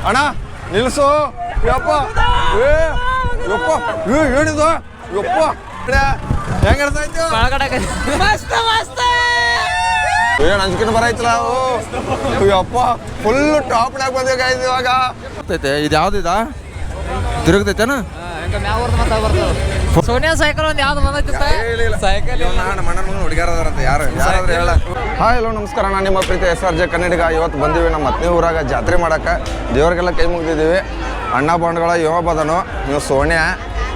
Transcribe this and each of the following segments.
ಅಣ್ಣ ನಿಲ್ಸು ಯಪ್ಪ ಯಪ್ಪ ಹೇಳಿದ ಯಪ್ಪ ಹೆಂಗಿರ್ತೈತಿ ಏನ್ ಅಂಜಿಕೆನ ಬರೈತಲ್ಲ ಯಪ್ಪ ಫುಲ್ ಟಾಪ್ನಾಗ ಬಂದಿದ್ದು ಇವಾಗ ಇದು ಯಾವ್ದಿದ ತಿರುಗ್ತೈತೇನ ಸೋನಿಯಾ ಸೈಕಲ್ ಒಂದು ಯಾವ್ದು ಬಂದೈತಿ ಸೈಕಲ್ ಹುಡುಗಾರದಾರಂತ ಯಾರು ಯಾರಾದ್ರೂ ಹೇಳ. ಹಾಯ್ ಹಲೋ ನಮಸ್ಕಾರ, ನಾನು ನಿಮ್ಮ ಪ್ರೀತಿ SRJ ಕನ್ನಡಿಗ. ಇವತ್ತು ಬಂದೀವಿ ನಮ್ಮ ಹತ್ತನೇ ಊರಾಗ ಜಾತ್ರೆ ಮಾಡಕ್ಕೆ. ದೇವ್ರಿಗೆಲ್ಲ ಕೈ ಮುಗ್ದಿದ್ದೀವಿ. ಅಣ್ಣ ಬಾಂಡ್ಗಳ ಇವ ಬದನು, ಇವ್ ಸೋನಿಯಾ,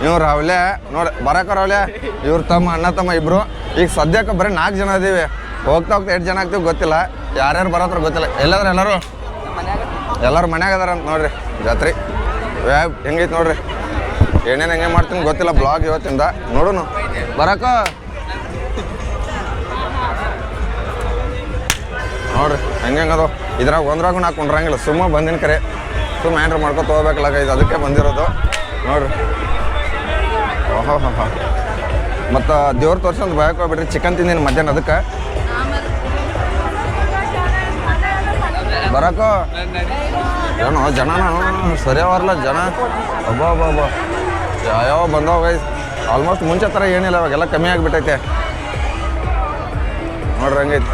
ಇವ್ ರಾವ್ಲೆ ನೋಡಿ ಬರಕ ರಾವ್ಲೆ, ಇವ್ರ ತಮ್ಮ ಅಣ್ಣ ತಮ್ಮ ಇಬ್ರು. ಈಗ ಸದ್ಯಕ್ಕೆ ಬರೀ 4 ಜನ ಇದೀವಿ. ಹೋಗ್ತಾ ಹೋಗ್ತಾ 8 ಜನ ಆಗ್ತೀವಿ ಗೊತ್ತಿಲ್ಲ, ಯಾರ್ಯಾರು ಬರೋತ್ರ ಗೊತ್ತಿಲ್ಲ. ಎಲ್ಲಾದ್ರೆ ಎಲ್ಲರೂ ಮನ್ಯಾಗ ಅದಾರ ಅಂತ ನೋಡ್ರಿ. ಜಾತ್ರೆ ಹೆಂಗೈತೆ ನೋಡ್ರಿ, ಏನೇನು ಹೆಂಗೆ ಮಾಡ್ತೀನಿ ಗೊತ್ತಿಲ್ಲ. ಬ್ಲಾಗ್ ಇವತ್ತಿಂದ ನೋಡೋಣ ಬರಕ ನೋಡ್ರಿ ಹೆಂಗೆ ಅದು. ಇದ್ರಾಗ ಒಂದ್ರಾಗೂ ನಾ ಕುಂಡ್ರಂಗಿಲ್ಲ, ಸುಮ್ಮ ಬಂದಿನ ಕರೆ ಸುಮ್ಮ ಏನ್ರ ಮಾಡ್ಕೊತ ಹೋಗ್ಬೇಕಲ್ಲ ಇದು, ಅದಕ್ಕೆ ಬಂದಿರೋದು ನೋಡ್ರಿ. ಓಹೋ ಮತ್ತು ದೇವ್ರು ತೋರ್ಸಂತ ಭಯಕ್ಕೆ ಹೋಗ್ಬಿಟ್ರಿ. ಚಿಕನ್ ತಿಂದಿನಿ ಮಧ್ಯಾಹ್ನ, ಅದಕ್ಕೆ ಬರಕ ಏನೋ ಜನ ಸರಿಯಾವರಲ್ಲ ಜನ. ಅಬ್ಬಾ ಯಾವ ಬಂದವ ಗೈಸ್. ಆಲ್ಮೋಸ್ಟ್ ಮುಂಚೆ ಥರ ಏನಿಲ್ಲ, ಅವಾಗೆಲ್ಲ ಕಮ್ಮಿ ಆಗಿಬಿಟ್ಟೈತೆ ನೋಡ್ರಿ ಹಂಗೈತಿ.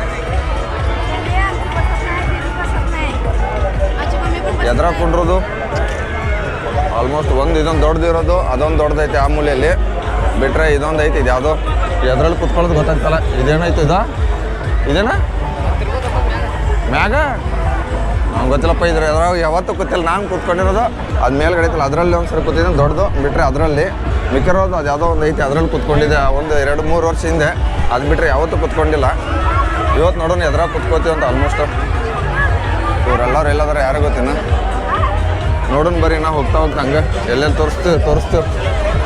ಎದ್ರಾಗ ಕುಂಡ್ರೋದು ಆಲ್ಮೋಸ್ಟ್ ಇದೊಂದು ದೊಡ್ಡದಿರೋದು, ಅದೊಂದು ದೊಡ್ಡದೈತೆ ಆ ಮೂಲೆಯಲ್ಲಿ. ಬಿಟ್ರೆ ಇದೊಂದು ಐತಿ, ಇದು ಯಾವುದೋ ಎದ್ರಲ್ಲಿ ಕುತ್ಕೊಳ್ಳೋದು ಗೊತ್ತಾಗ್ತಲ್ಲ. ಇದೇನೈತೆ ಇದೇನಾ ಮ್ಯಾಗ ನಂಗೆ ಗೊತ್ತಿಲ್ಲಪ್ಪ. ಇದ್ರ ಎದ್ರಾಗ ಯಾವತ್ತೂ ಕೂತಿಲ್ಲ, ನಾನು ಕೂತ್ಕೊಂಡಿರೋದು ಅದು ಮೇಲ್ಗಡೆ ಐತಲ್ಲ ಅದರಲ್ಲಿ ಒಂದು ಸರಿ ಕೂತಿದ್ದೀನಿ ದೊಡ್ಡದು. ಬಿಟ್ಟರೆ ಅದರಲ್ಲಿ ಮಿಕ್ಕಿರೋದು ಅದು ಯಾವುದೋ ಒಂದು ಐತಿ, ಅದರಲ್ಲಿ ಕೂತ್ಕೊಂಡಿದ್ದೆ ಒಂದು 2-3 ವರ್ಷ ಹಿಂದೆ. ಅದು ಬಿಟ್ಟರೆ ಯಾವತ್ತೂ ಕೂತ್ಕೊಂಡಿಲ್ಲ. ಇವತ್ತು ನೋಡೋಣ ಎದ್ರಾಗ ಕೂತ್ಕೋತೀವಿ ಅಂತ. ಆಲ್ಮೋಸ್ಟ್ ಇವರೆಲ್ಲರೂ ಎಲ್ಲದಾರ ಯಾರು ಗೊತ್ತೇನ ನೋಡೋಣ ಬರ್ರಿ. ನಾವು ಹೋಗ್ತಾ ಹಂಗೆ ಎಲ್ಲೆಲ್ಲಿ ತೋರಿಸ್ತೀವಿ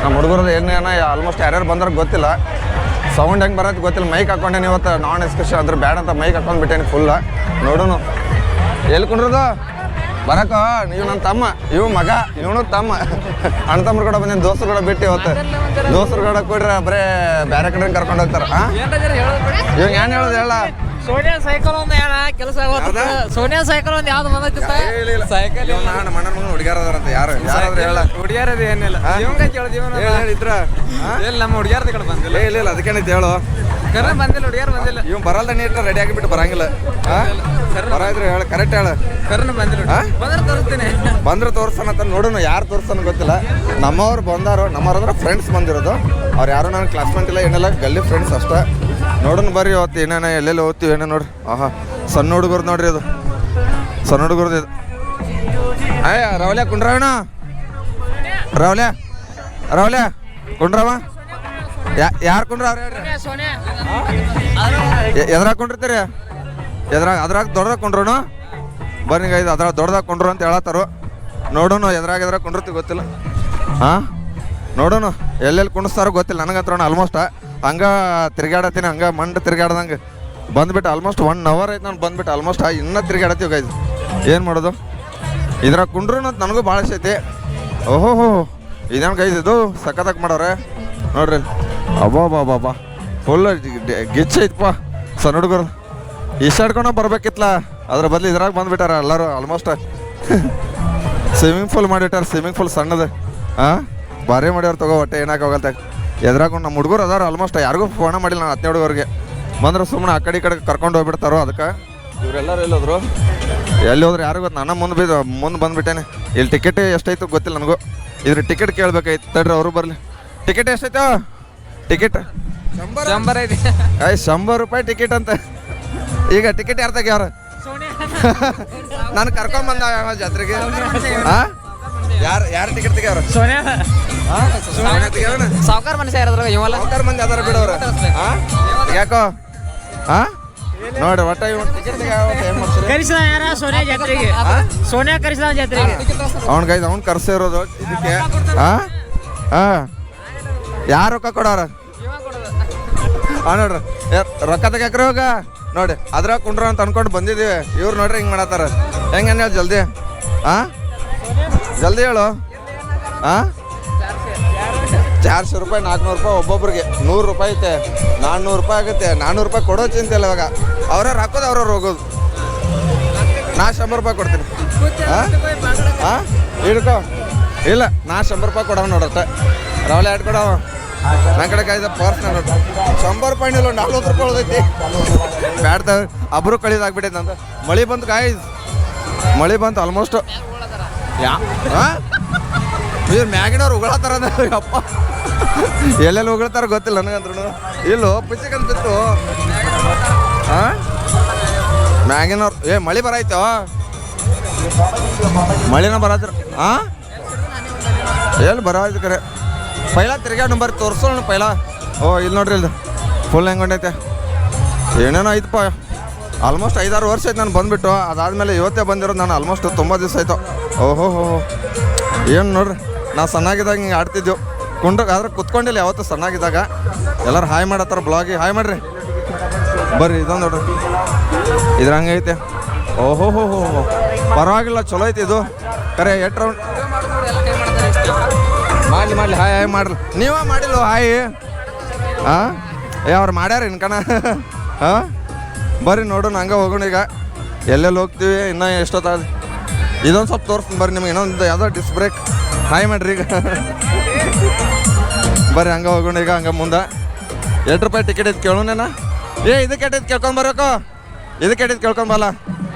ನಮ್ಮ ಹುಡುಗರದ್ದು ಏನೇನ ಆಲ್ಮೋಸ್ಟ್ ಯಾರ್ಯಾರು ಬಂದ್ರೆ ಗೊತ್ತಿಲ್ಲ. ಸೌಂಡ್ ಹೆಂಗೆ ಬರೋದು ಗೊತ್ತಿಲ್ಲ. ಮೈಕ್ ಹಾಕ್ಕೊಂಡೇನೆ ಇವತ್ತು, ನಾನ್ ಎಕ್ಸ್ಕರ್ಷನ್ ಅದ್ರ ಬ್ಯಾಡ್ ಅಂತ ಮೈಕ್ ಹಾಕ್ಕೊಂಡ್ಬಿಟ್ಟೇನೆ ಫುಲ್ಲ. ನೋಡೋಣ ಎಲ್ಲಿ ಕುಂಡ್ರದು ಬರಕ. ಇವ್ ನನ್ನ ತಮ್ಮ, ಇವ್ ಮಗ, ಇವನು ತಮ್ಮ. ಅಣ್ಣ ತಮ್ಮರು ಕೂಡ ಬಂದೇನು, ದೋಸ್ತರು ಕೂಡ ಬಿಟ್ಟು ಇವತ್ತು. ದೋಸ್ತರು ಕೂಡ ಕೊಡ್ರೆ ಬರೇ ಬೇರೆ ಕಡೆ ಕರ್ಕೊಂಡು ಹೋಗ್ತಾರೆ. ಇವಾಗ ಏನು ಹೇಳೋದು ಹೇಳ. ಸೋನಿಯಾ ಸೈಕಲ್ ಒಂದು ಏನ ಕೆಲಸ ಸೋನಿಯಾ ಸೈಕಲ್ ಒಂದು ಯಾವ್ದು ಬಂದೈತಿ ಸೈಕಲ್. ನಾನು ಮಣ್ಣ ಹುಡುಗಾರದಾರಂತ ಯಾರು ಯಾರಾದ್ರೂ ಹೇಳ. ಹುಡುಗಿಯರದ ಏನಿಲ್ಲ ಇದ್ರ ಇಲ್ಲ, ನಮ್ಮ ಹುಡುಗಿಯರದ ಕಡೆ ಬಂದಿಲ್ಲ. ಇಲ್ಲ ಅದಕ್ಕೇನೈತೆ ಹೇಳು. ಕರೆ ಬಂದಿಲ್ಲ, ಹುಡುಗಿಯರು ಬಂದಿಲ್ಲ. ಇವ್ ಬರಲ್ದ ನೀಟ್ ರೆಡಿ ಆಗಿಬಿಟ್ಟು ಬರಂಗಿಲ್ಲ. ಬರಾಯ್ರು ಹೇಳ, ಕರೆಕ್ಟ್ ಹೇಳ. ಕರೆನ ಬಂದಿಲ್ಲ, ಬಂದ್ರೆ ತೋರಿಸ್ತೀನಿ. ಬಂದ್ರೆ ತೋರಿಸ್ತಾನಂತ ನೋಡೋಣ. ಯಾರು ತೋರಿಸ್ತಾನ ಗೊತ್ತಿಲ್ಲ. ನಮ್ಮವ್ರು ಬಂದಾರು, ನಮ್ಮವ್ರು ಅಂದ್ರೆ ಫ್ರೆಂಡ್ಸ್ ಬಂದಿರೋದು. ಅವ್ರು ಯಾರು ನನ್ನ ಕ್ಲಾಸ್ಮೇಟ್ ಇಲ್ಲ ಏನಿಲ್ಲ, ಗಲ್ಲಿ ಫ್ರೆಂಡ್ಸ್ ಅಷ್ಟೇ. ನೋಡೋಣ ಬರ್ರಿ ಇವತ್ತು ಏನೇನ ಎಲ್ಲೆಲ್ಲಿ ಓದ್ತೀವಿ ಏನೋ ನೋಡ್ರಿ. ಸಣ್ಣ ಹುಡುಗರು ನೋಡ್ರಿ, ಅದು ಸಣ್ಣ ಹುಡುಗರ್ದು ಇದು. ರಾವ್ಲೆ ಕುಂಡ್ರವಣ, ರಾವ್ಲೆ ಕುಂಡ್ರವ. ಯಾರು ಕುಂಡ್ರ ಅವ್ರು ಹೇಳ್ರಿ. ಎದ್ರಾಗ ಕುಂಡಿರ್ತೀರಿ? ಅದ್ರಾಗ ದೊಡ್ಡದಾಗ ಕುಂಡ್ರು ಬರ್ರಿ. ಇದು ಅದ್ರಾಗ ದೊಡ್ಡದಾಗ ಕುಂಡ್ರು ಅಂತ ಹೇಳತ್ತಾರು. ನೋಡೋಣ ಎದ್ರಾಗ ಕುಂಡಿರ್ತೀವಿ ಗೊತ್ತಿಲ್ಲ. ನೋಡೋಣ ಎಲ್ಲೆಲ್ಲಿ ಕುಣಿಸ್ತಾರೋ ಗೊತ್ತಿಲ್ಲ ನನಗಂತ್ರ. ಆಲ್ಮೋಸ್ಟ್ ಹಂಗೆ ತಿರ್ಗಾಡತ್ತೀನಿ, ಹಂಗೆ ಮಂಡ್ ತಿರ್ಗಾಡ್ದಂಗೆ ಬಂದ್ಬಿಟ್ಟು ಆಲ್ಮೋಸ್ಟ್ 1 hour ಆಯ್ತು ನಾನು ಬಂದ್ಬಿಟ್ಟು. ಆಲ್ಮೋಸ್ಟ್ ಇನ್ನೂ ತಿರ್ಗಾಡತ್ತೀವಿ ಗೈಸ್. ಏನು ಮಾಡೋದು ಇದ್ರಾಗ ಕುಂಡ್ರು ಅಂತ ನನಗೂ ಭಾಳ ಇಷ್ಟ ಐತಿ. ಓಹೋ ಇದೇನು ಗೈಸ್, ಇದು ಸಖತ್ತಾಗಿ ಮಾಡೋರೆ ನೋಡ್ರಿ. ಅಬ್ಬಾ ಫುಲ್ ಗಿಚ್ ಐತಪ್ಪ. ಸಣ್ಣ ಹುಡುಗರು ಇಷ್ಟಾಡ್ಕೊಂಡು ಬರ್ಬೇಕಿತ್ತಲ್ಲ, ಅದ್ರ ಬದಲು ಇದ್ರಾಗ ಬಂದುಬಿಟ್ಟಾರ ಎಲ್ಲರೂ. ಆಲ್ಮೋಸ್ಟ್ ಸ್ವಿಮ್ಮಿಂಗ್ ಪೂಲ್ ಮಾಡಿಟ್ಟಾರ, ಸ್ವಿಮ್ಮಿಂಗ್ ಪೂಲ್ ಸಣ್ಣದು. ಭಾರಿ ಮಾಡ್ಯಾರ ತಗೋ. ಹೊಟ್ಟೆ ಏನಾಗ ಹೋಗಲ್ತ ಎದ್ರಾಗ ನಮ್ಮ ಹುಡುಗರು ಅದಾರ. ಆಲ್ಮೋಸ್ಟ್ ಯಾರಿಗೂ ಫೋನ ಮಾಡಿಲ್ಲ ನಾನು. 10 ಹುಡುಗರಿಗೆ ಬಂದ್ರೆ ಸುಮ್ಮನೆ ಆ ಕಡೆ ಕರ್ಕೊಂಡು ಹೋಗ್ಬಿಡ್ತಾರೋ. ಅದಕ್ಕೆ ಇವರೆಲ್ಲರೂ ಎಲ್ಲೋದ್ರು, ಎಲ್ಲಿ ಹೋದ್ರು ಯಾರು ಗೊತ್ತು. ನಾನು ಮುಂದೆ ಬಂದುಬಿಟ್ಟೇನೆ. ಇಲ್ಲಿ ಟಿಕೆಟ್ ಎಷ್ಟೈತು ಗೊತ್ತಿಲ್ಲ ನನಗೂ. ಇದ್ರ ಟಿಕೆಟ್ ಕೇಳ್ಬೇಕಾಯ್ತು ತಡ್ರಿ, ಅವರು ಬರಲಿ. ಟಿಕೆಟ್ ಎಷ್ಟೈತು? ಟಿಕೆಟ್ 100 ಐತಿ. 100 ರೂಪಾಯಿ ಟಿಕೆಟ್ ಅಂತ. ಈಗ ಟಿಕೆಟ್ ಯಾರು ತೆಗ್ಯಾರ? ನಾನು ಕರ್ಕೊಂಬಂದ ಜಾತ್ರೆಗೆ. ಯಾರು ಟಿಕೆಟ್ ತೆಗ್ಯಾರ? ಸೋನಿಯಾ ಸಾವುಕಾರ ಮನುಷ್ಯ ಇರೋದ್ರಾಗ ಸಾವುಕಾರ ಮಂದಿ ಅದಾರ ಬಿಡೋರು. ಯಾಕೋ ನೋಡಿ ಒಟ್ಟ ಟಿಕೆಟ್ ಕರಿಸಿದ ಯಾರ ಸೋನಿಯಾ ಜಾತ್ರೆಗೆ? ಸೋನಿಯಾ ಕರಿಸಿದ ಜಾತ್ರೆಗೆ ಅವ್ನು ಕರ್ಸಿರೋದು ಇದಕ್ಕೆ. ಯಾರು ರೊಕ್ಕ ಕೊಡೋರ? ನೋಡ್ರಿ ರೊಕ್ಕ ತೆಗ್ಯಾಕ್ರಿ ಹೋಗ ನೋಡಿ. ಅದ್ರಾಗ ಕುಂಡ್ರ ಅಂತ ಅನ್ಕೊಂಡು ಬಂದಿದ್ದೀವಿ. ಇವ್ರು ನೋಡ್ರಿ ಹಿಂಗೆ ಮಾಡತ್ತಾರ. ಹೆಂಗೆ ಹೇಳಿ ಜಲ್ದಿ. ಜಲ್ದಿ ಹೇಳು. 400 ರೂಪಾಯಿ 400 ರೂಪಾಯಿ ಒಬ್ಬೊಬ್ರಿಗೆ. 100 ರೂಪಾಯಿ ಐತೆ, 400 ರೂಪಾಯಿ ಆಗುತ್ತೆ. 400 ರೂಪಾಯಿ ಕೊಡೋ ಚಿಂತೆ ಇಲ್ಲ ಇವಾಗ. ಅವ್ರವ್ರು ಹಾಕೋದು ಅವ್ರವ್ರು ಹೋಗೋದು. ನಾ 100 ರೂಪಾಯಿ ಕೊಡ್ತೀನಿ. ಹಾಂ ಹಿಡ್ಕೊ ಇಲ್ಲ ನಾ 100 ರೂಪಾಯಿ ಕೊಡವ ನೋಡತ್ತೆ ರವಲೆ ಆಡ್ ಕೊಡವ ನನ್ನ ಕಡೆ ಕಾಯ್ದ ಪರ್ಸ್ ನೋಡು 100 ರೂಪಾಯಿ ಇಲ್ಲ 40 ರೂಪಾಯಿ ಉಳ್ದೈತಿ ಬ್ಯಾಡ್ದ ಅಬ್ರು ಕಳಿದಾಗ್ಬಿಟ್ಟೈತೆ ನಂದು ಮಳೆ ಬಂತು ಗಾಯ್ಸ್ ಮಳೆ ಬಂತು ಆಲ್ಮೋಸ್ಟ್ ಹಾಂ ಇವ್ರು ಮ್ಯಾಗಿನವ್ರು ಉಗಳತ್ತಾರ ಅಪ್ಪ ಎಲ್ಲೆಲ್ಲಿ ಉಗಳ್ತಾರ ಗೊತ್ತಿಲ್ಲ ನನಗಂದ್ರೂ ಇಲ್ಲೋ ಪಿಚ್ಚಕಂತ ಬಿತ್ತು ಹಾಂ ಮ್ಯಾಗಿನವ್ರು ಮಳೆ ಬರಾಯ್ತು ಮಳೆನ ಬರತ್ರ ಹಾಂ ಎಲ್ಲಿ ಬರಾಯ್ತು ಕರೆ ಪೈಲ ತಿರ್ಗಾಡ್ ನಂಬರ್ ತೋರಿಸೋಣ ಪೈಲ ಓ ಇಲ್ಲಿ ನೋಡ್ರಿ ಇಲ್ಲಿ ಫುಲ್ ಹೆಂಗೊಂಡೈತೆ ಏನೇನೋ ಐತಪ್ಪ ಆಲ್ಮೋಸ್ಟ್ 5-6 ವರ್ಷ ಆಯ್ತು ನಾನು ಬಂದುಬಿಟ್ಟು ಅದಾದಮೇಲೆ ಇವತ್ತೇ ಬಂದಿರೋದು ನಾನು ಆಲ್ಮೋಸ್ಟ್ ತುಂಬ ದಿವಸ ಆಯಿತು ಓಹೋ ಏನು ನೋಡ್ರಿ ನಾವು ಸಣ್ಣಾಗಿದ್ದಾಗ ಹಿಂಗೆ ಆಡ್ತಿದ್ದೆವು ಆದ್ರೆ ಕುತ್ಕೊಂಡಿಲ್ಲ ಯಾವತ್ತು ಸಣ್ಣಾಗಿದ್ದಾಗ ಎಲ್ಲರೂ ಹಾಯ್ ಮಾಡತ್ತಾರ ಬ್ಲಾಗಿಗೆ ಹಾಯ್ ಮಾಡ್ರಿ ಬರ್ರಿ ಇದೊಂದು ನೋಡ್ರಿ ಇದ್ರ ಹಂಗೈತೆ ಓಹೋ ಪರವಾಗಿಲ್ಲ ಚಲೋ ಐತಿ ಇದು ಕರೆ ಎಷ್ಟು ರೌಂಡ್ ಮಾಡಲಿ ಹಾಯ್ ಮಾಡ್ರಿ ನೀವೇ ಮಾಡಿಲ್ಲ ಹಾಯ್ ಹಾಂ ಅವ್ರು ಮಾಡ್ಯಾರ ಇನ್ಕಣ ಹಾಂ ಬರ್ರಿ ನೋಡೋಣ ಹಂಗೆ ಹೋಗೋಣ ಈಗ ಎಲ್ಲೆಲ್ಲಿ ಹೋಗ್ತೀವಿ ಇನ್ನೂ ಎಷ್ಟೊತ್ತಾದ ಇದೊಂದು ಸ್ವಲ್ಪ ತೋರಿಸ್ತೀನಿ ಬರ್ರಿ ನಿಮ್ಗೆ ಇನ್ನೊಂದು ಯಾವುದೋ ಡಿಸ್ ಬ್ರೇಕ್ ಹಾಯ್ ಮಾಡ್ರಿ ಈಗ ಬರ್ರಿ ಹಂಗೆ ಹೋಗೋಣ ಈಗ ಹಂಗೆ ಮುಂದೆ 8 ರೂಪಾಯಿ ಟಿಕೆಟ್ ಐತೆ ಕೇಳೋಣ ಇದಕ್ಕೆ ಎಟ್ಟೈತೆ ಕೇಳ್ಕೊಂಡು ಬರ್ಬೇಕು ಇದಕ್ಕೆ ಎಟ್ಟೈತೆ ಕೇಳ್ಕೊಂಬಲ್ಲ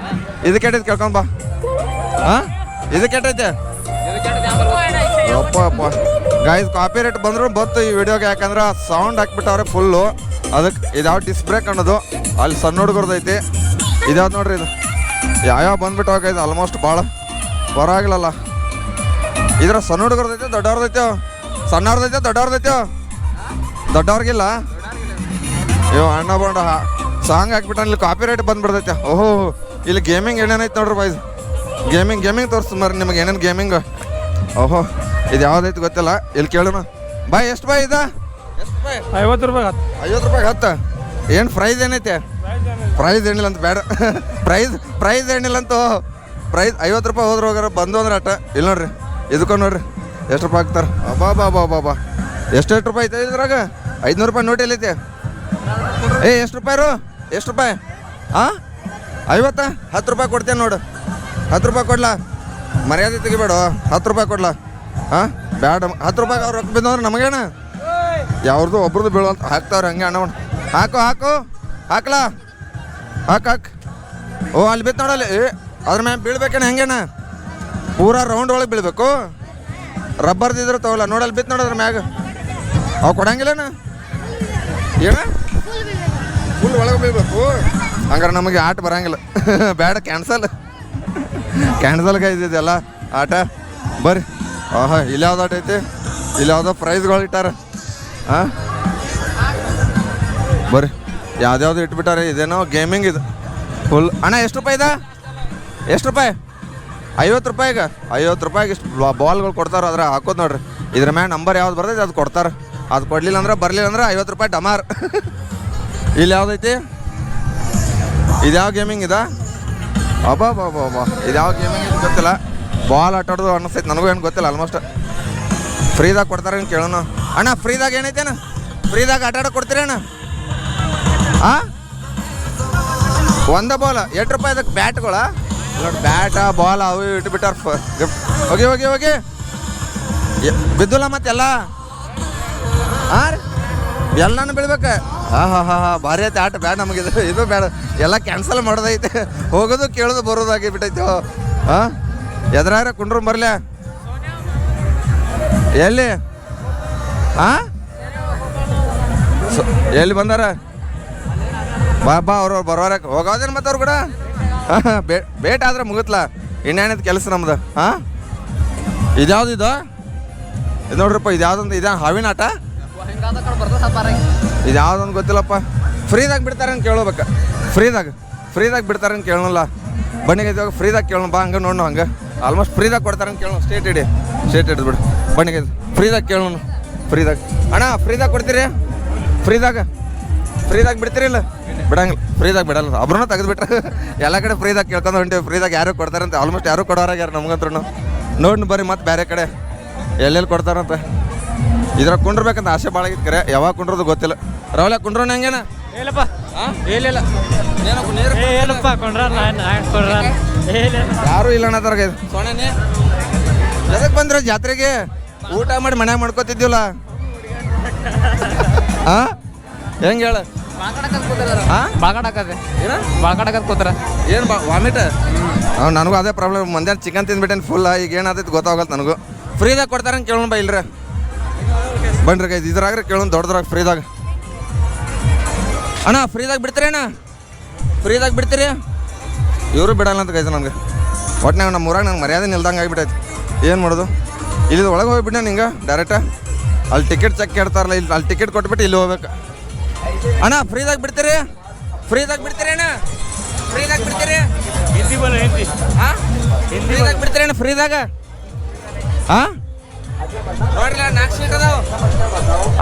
ಇದಕ್ಕೆ ಎಟ್ಟೈತೆ ಕೇಳ್ಕೊಂಡು ಬಾ ಹಾಂ ಇದಕ್ಕೆ ಎಟ್ಟೈತೆ ಅಪ್ಪ ಗಾಯ್ಸ್ ಕಾಪಿ ರೇಟ್ ಬಂದ್ರು ಬತ್ತು ಈ ವಿಡಿಯೋಗೆ ಯಾಕಂದ್ರೆ ಸೌಂಡ್ ಹಾಕ್ಬಿಟ್ಟವ್ರೆ ಫುಲ್ಲು ಅದಕ್ಕೆ ಇದ್ಯಾವ ಡಿಸ್ ಬ್ರೇಕ್ ಅನ್ನೋದು ಅಲ್ಲಿ ಸಣ್ಣ ಹುಡುಗರ್ದೈತಿ ಇದ್ಯಾವ್ದು ನೋಡ್ರಿ ಇದು ಯಾವ್ಯಾವ ಬಂದ್ಬಿಟ್ಟು ಹೋಗೈತೆ ಆಲ್ಮೋಸ್ಟ್ ಭಾಳ ಪರವಾಗಿಲ್ಲಲ್ಲ ಇದ್ರ ಸಣ್ಣ ಹುಡುಗರ್ದೈತೆ ದೊಡ್ಡವ್ರದೈತೆ ಸಣ್ಣವ್ರದೈತೆ ದೊಡ್ಡವ್ರಿಗಿಲ್ಲ ಇವ್ ಅಣ್ಣ ಬಂಡ ಸಾಂಗ್ ಹಾಕ್ಬಿಟ್ಟ ಇಲ್ಲಿ ಕಾಪಿ ರೇಟ್ ಬಂದ್ಬಿಡ್ತೈತೆ ಓಹೋ ಇಲ್ಲಿ ಗೇಮಿಂಗ್ ಏನೇನೈತೆ ನೋಡ್ರಿ ಬಾಯ್ಸ್ ಗೇಮಿಂಗ್ ತೋರಿಸ್ತು ಮರಿ ನಿಮಗೆ ಏನೇನು ಗೇಮಿಂಗ್ ಓಹೋ ಇದು ಯಾವ್ದೈತೆ ಗೊತ್ತಿಲ್ಲ ಇಲ್ಲಿ ಕೇಳೋಣ ಬಾಯ್ ಎಷ್ಟು ಬಾಯ್ ಇದ ಎಷ್ಟು ಬಾಯ್ 50 ರೂಪಾಯಿ 50 ರೂಪಾಯಿ 10 ಏನು ಪ್ರೈಸ್ ಏನೈತೆ ಪ್ರೈಸ್ ಏನಿಲ್ಲ ಅಂತ ಬೇಡ ಪ್ರೈಸ್ ಏನಿಲ್ಲ ಅಂತ ಪ್ರೈಸ್ 50 ರೂಪಾಯಿ ಹೋದ್ರೆ ಹೋಗಾರ ಬಂದು ಅಂದ್ರೆ ಅಟ ಇಲ್ಲಿ ನೋಡ್ರಿ ಇದಕ್ಕೊಂದು ನೋಡ್ರಿ ಎಷ್ಟು ರೂಪಾಯಿ ಹಾಕ್ತಾರೆ ಅಬ್ಬಾ ಎಷ್ಟು ರೂಪಾಯಿ ಐತೆ ಇದ್ರಾಗ 500 ರೂಪಾಯಿ ನೋಟ್ ಎಲ್ಲೈತೆ ಎಷ್ಟು ರೂಪಾಯಿ ಹಾಂ 50 10 ರೂಪಾಯಿ ಕೊಡ್ತೇನೆ ನೋಡು 10 ರೂಪಾಯಿ ಕೊಡ್ಲಾ ಮರ್ಯಾದೆ ತೆಗಿಬೇಡ 10 ರೂಪಾಯಿ ಕೊಡ್ಲಾ ಹಾಂ ಬ್ಯಾಡ 10 ರೂಪಾಯಿ ಅವ್ರು ರೊಕ್ಕ ಬಿದ್ದವ್ರೆ ನಮಗೇನ ಯಾವ್ದು ಒಬ್ರದ್ದು ಬೀಳುವಂತ ಹಾಕ್ತಾವ್ರೆ ಹಂಗೆ ಅಣ್ಣ ಹಾಕ್ಲಾ ಹಾಕ್ ಓ ಅಲ್ಲಿ ಬಿತ್ತು ನೋಡಲ್ಲಿ ಅದ್ರ ಮ್ಯಾಗ ಬೀಳ್ಬೇಕೇನ ಹೆಂಗೇನ ಪೂರಾ ರೌಂಡ್ ಒಳಗೆ ಬೀಳ್ಬೇಕು ರಬ್ಬರ್ದಿದ್ರೆ ತಗೋಲ್ಲ ನೋಡಲ್ಲಿ ಬಿತ್ತು ನೋಡೋದ್ರ ಮ್ಯಾಗ ಅವು ಕೊಡಂಗಿಲ್ಲನ ಏನ ಫುಲ್ ಒಳಗೆ ಬೀಳ್ಬೇಕು ಹಂಗಾರೆ ನಮಗೆ ಆಟ ಬರಂಗಿಲ್ಲ ಬೇಡ ಕ್ಯಾನ್ಸಲ್ ಇದೆಯಲ್ಲ ಆಟ ಬರ್ರಿ ಆಹಾ ಇಲ್ಲಿ ಯಾವ್ದು ಆಟ ಐತಿ ಇಲ್ಲಿ ಯಾವುದೋ ಪ್ರೈಸ್ಗಳು ಇಟ್ಟಾರ ಹಾಂ ಬರ್ರಿ ಯಾವ್ದ್ಯಾವ್ದು ಇಟ್ಬಿಟ್ಟಾರೆ ಇದೇನೋ ಗೇಮಿಂಗ್ ಇದು ಫುಲ್ ಅಣ್ಣ ಎಷ್ಟು ರೂಪಾಯಿ 50 ರೂಪಾಯಿಗೆ 50 ರೂಪಾಯಿಗೆ ಇಷ್ಟು ಬಾಲ್ಗಳು ಕೊಡ್ತಾರೆ ಅದ್ರ ಹಾಕೋದು ನೋಡ್ರಿ ಇದ್ರ ಮ್ಯಾಗ ನಂಬರ್ ಯಾವ್ದು ಬರ್ತೈತೆ ಅದು ಕೊಡ್ತಾರೆ ಅದು ಕೊಡಲಿಲ್ಲ ಅಂದ್ರೆ ಬರಲಿಲ್ಲ ಅಂದ್ರೆ 50 ರೂಪಾಯಿ ಡಮಾರ್ ಇಲ್ಲಿ ಯಾವ್ದೈತಿ ಇದು ಯಾವ ಗೇಮಿಂಗ್ ಇದಾ ಅಬ್ಬಾ ಇದು ಯಾವ ಗೇಮಿಂಗ್ ಇದು ಗೊತ್ತಿಲ್ಲ ಬಾಲ್ ಆಟಾಡೋದು ಅನ್ನಿಸ್ತೈತೆ ನನಗೂ ಏನು ಗೊತ್ತಿಲ್ಲ ಆಲ್ಮೋಸ್ಟ್ ಫ್ರೀದಾಗ ಕೊಡ್ತಾರೆ ಏನು ಕೇಳೋಣ ಅಣ್ಣ ಫ್ರೀದಾಗ ಏನೈತೇನ ಫ್ರೀದಾಗ ಆಟಾಡೋಕೆ ಕೊಡ್ತೀರಿ ಅಣ್ಣ ಹಾಂ ಒಂದೇ ಬಾಲ್ 8 ರೂಪಾಯಿ ಅದಕ್ಕೆ ಬ್ಯಾಟ್ಗಳ ನೋಡಿ ಬ್ಯಾಟ ಬಾಲ್ ಅವು ಇಟ್ಬಿಟ್ಟಾರ ಹೋಗಿ ಬಿದ್ದಿಲ್ಲ ಮತ್ತೆಲ್ಲ ಹಾಂ ಎಲ್ಲನೂ ಬೀಳ್ಬೇಕು ಹಾಂ ಭಾರಿ ಐತೆ ಆಟ ಬೇಡ ನಮಗೆ ಇದು ಬೇಡ ಎಲ್ಲ ಕ್ಯಾನ್ಸಲ್ ಮಾಡೋದೈತೆ ಹೋಗೋದು ಕೇಳೋದು ಬರೋದಾಗಿ ಬಿಟ್ಟೈತೆ ಹಾಂ ಎದ್ರಾರ ಕುಂಡ್ರು ಬರಲ ಎಲ್ಲಿ ಹಾಂ ಎಲ್ಲಿ ಬಂದಾರ ಬಾ ಅವ್ರವ್ರು ಬರೋರ ಹೋಗೋದೇನು ಮತ್ತೆ ಅವ್ರು ಕೂಡ ಹಾಂ ಬೇಟ ಆದ್ರೆ ಮುಗಿತ್ಲ ಇನ್ನೇನೈತೆ ಕೆಲಸ ನಮ್ದು ಹಾಂ ಇದ್ಯಾವ್ದು ಇದು ನೋಡ್ರಪ್ಪ ಇದು ಯಾವ್ದೊಂದು ಇದ ಹಾವಿನ ಆಟ ಇದು ಯಾವ್ದೊಂದು ಗೊತ್ತಿಲ್ಲಪ್ಪ ಫ್ರೀದಾಗ ಬಿಡ್ತಾರೆ ಅಂತ ಕೇಳೋಬೇಕ ಫ್ರೀದಾಗ ಬಿಡ್ತಾರೆ ಅಂತ ಕೇಳೋಲ್ಲ ಬಣ್ಣಿಗೆ ಫ್ರೀದಾಗ ಕೇಳೋಣ ಬಾ ಹಂಗೆ ನೋಡೋಣ ಹಂಗೆ ಆಲ್ಮೋಸ್ಟ್ ಫ್ರೀದಾಗ ಕೊಡ್ತಾರೆ ಅಂತ ಕೇಳೋಣ ಸ್ಟೇಟ್ ಹಿಡಿದು ಬಣ್ಣಿಗೆ ಫ್ರೀದಾಗ ಕೇಳೋಣ ಅಣ್ಣ ಫ್ರೀದಾಗ ಕೊಡ್ತೀರಿ ಫ್ರೀದಾಗ ಬಿಡ್ತೀರಿ ಇಲ್ಲ ಬಿಡಂಗಿಲ್ಲ ಫ್ರೀದಾಗ ಬಿಡಲ್ಲ ಒಬ್ರನ್ನ ತೆಗೆದುಬಿಟ್ರೆ ಎಲ್ಲ ಕಡೆ ಫ್ರೀದಾಗ ಕೇಳ್ಕೊಂಡು ಹೊಂಟೀವಿ ಫ್ರೀದಾಗ ಯಾರು ಕೊಡ್ತಾರಂತೆ ಆಲ್ಮೋಸ್ಟ್ ಯಾರು ಕೊಡೋರಾಗ್ಯಾರ ನಮ್ಗಂತ್ರು ನೋಡಿ ಬರ್ರಿ ಮತ್ತೆ ಬೇರೆ ಕಡೆ ಎಲ್ಲೆಲ್ಲಿ ಕೊಡ್ತಾರಂತ ಇದ್ರಾಗ ಕುಂಡ್ರಬೇಕಂತ ಆಸೆ ಭಾಳ ಆಗಿತ್ತು ಕರೆ ಯಾವಾಗ ಕುಂಡ್ರದು ಗೊತ್ತಿಲ್ಲ ರಾವ್ಲ ಕುಂಡ್ರೋಣ ಹೆಂಗೇನ ಏಲಪ್ಪ ಏನಿಲ್ಲ ಏನಪ್ಪ ಕೊಂಡ್ರ ಯಾರು ಇಲ್ಲ ಅನ್ನೋದ್ರಾಗ ಸೋಣನೆ ಎದಕ್ಕೆ ಬಂದ್ರ ಜಾತ್ರೆಗೆ ಊಟ ಮಾಡಿ ಮನ್ಯಾಗ ಮಾಡ್ಕೋತಿದ್ದೀವಲ್ಲ ಹಾಂ ಹೆಂಗೆ ಹೇಳ ಬಾಗಾಡಕತ್ತೆ ಬಾಗಾಡಕತ್ ಕೂತಾರ ಏನು ವಾಮಿಟ ನನಗೂ ಅದೇ ಪ್ರಾಬ್ಲಮ್ ಮಂದ್ಯಾನ ಚಿಕನ್ ತಿಂದ್ಬಿಟ್ಟೇನು ಫುಲ್ ಈಗ ಏನಾದೈತೆ ಗೊತ್ತಾಗಲ್ಲ ನನಗೂ ಫ್ರೀದಾಗ ಕೊಡ್ತಾರಂಗೆ ಕೇಳೋಣ ಬಾ ಇಲ್ರಿ ಬನ್ರಿ ಗೈಸ್ ಇದ್ರಾಗ್ರೆ ಕೇಳೋಣ ದೊಡ್ಡದ್ರಾಗ ಫ್ರೀದಾಗ ಅಣ್ಣ ಫ್ರೀದಾಗ ಬಿಡ್ತೀರೇಣ್ಣ ಫ್ರೀದಾಗ ಬಿಡ್ತೀರಿ ಇವರು ಬಿಡಲ್ಲ ಅಂತ ಗೈಸ್ ನನಗೆ ಒಟ್ನಾಗ ನಮ್ಮ ಊರಾಗ ನಂಗೆ ಮರ್ಯಾದೆ ನಿಲ್ದಂಗೆ ಆಗಿಬಿಟ್ಟೈತೆ ಏನು ಮಾಡೋದು ಇಲ್ಲಿ ಒಳಗೆ ಹೋಗ್ಬಿಟ್ಟೆ ನಿಂಗೆ ಡೈರೆಕ್ಟ ಅಲ್ಲಿ ಟಿಕೆಟ್ ಚೆಕ್ ಕೇಳ್ತಾರಲ್ಲ ಇಲ್ಲಿ ಅಲ್ಲಿ ಟಿಕೆಟ್ ಕೊಟ್ಬಿಟ್ಟು ಇಲ್ಲಿ ಹೋಗ್ಬೇಕು ಅಣ್ಣ ಫ್ರೀದಾಗ ಬಿಡ್ತೀರಿ ಫ್ರೀದಾಗ ಬಿಡ್ತೀರಿ ಅಣ್ಣ ಫ್ರೀದಾಗ ಬಿಡ್ತೀರಿ ಹಾಂ ಫ್ರೀದಾಗ ಬಿಡ್ತೀರಿ ಅಣ್ಣ ಫ್ರೀದಾಗ ಹಾಂ ನೋಡ್ರಿ 4 ಸೀಟ್ ಅದಾವ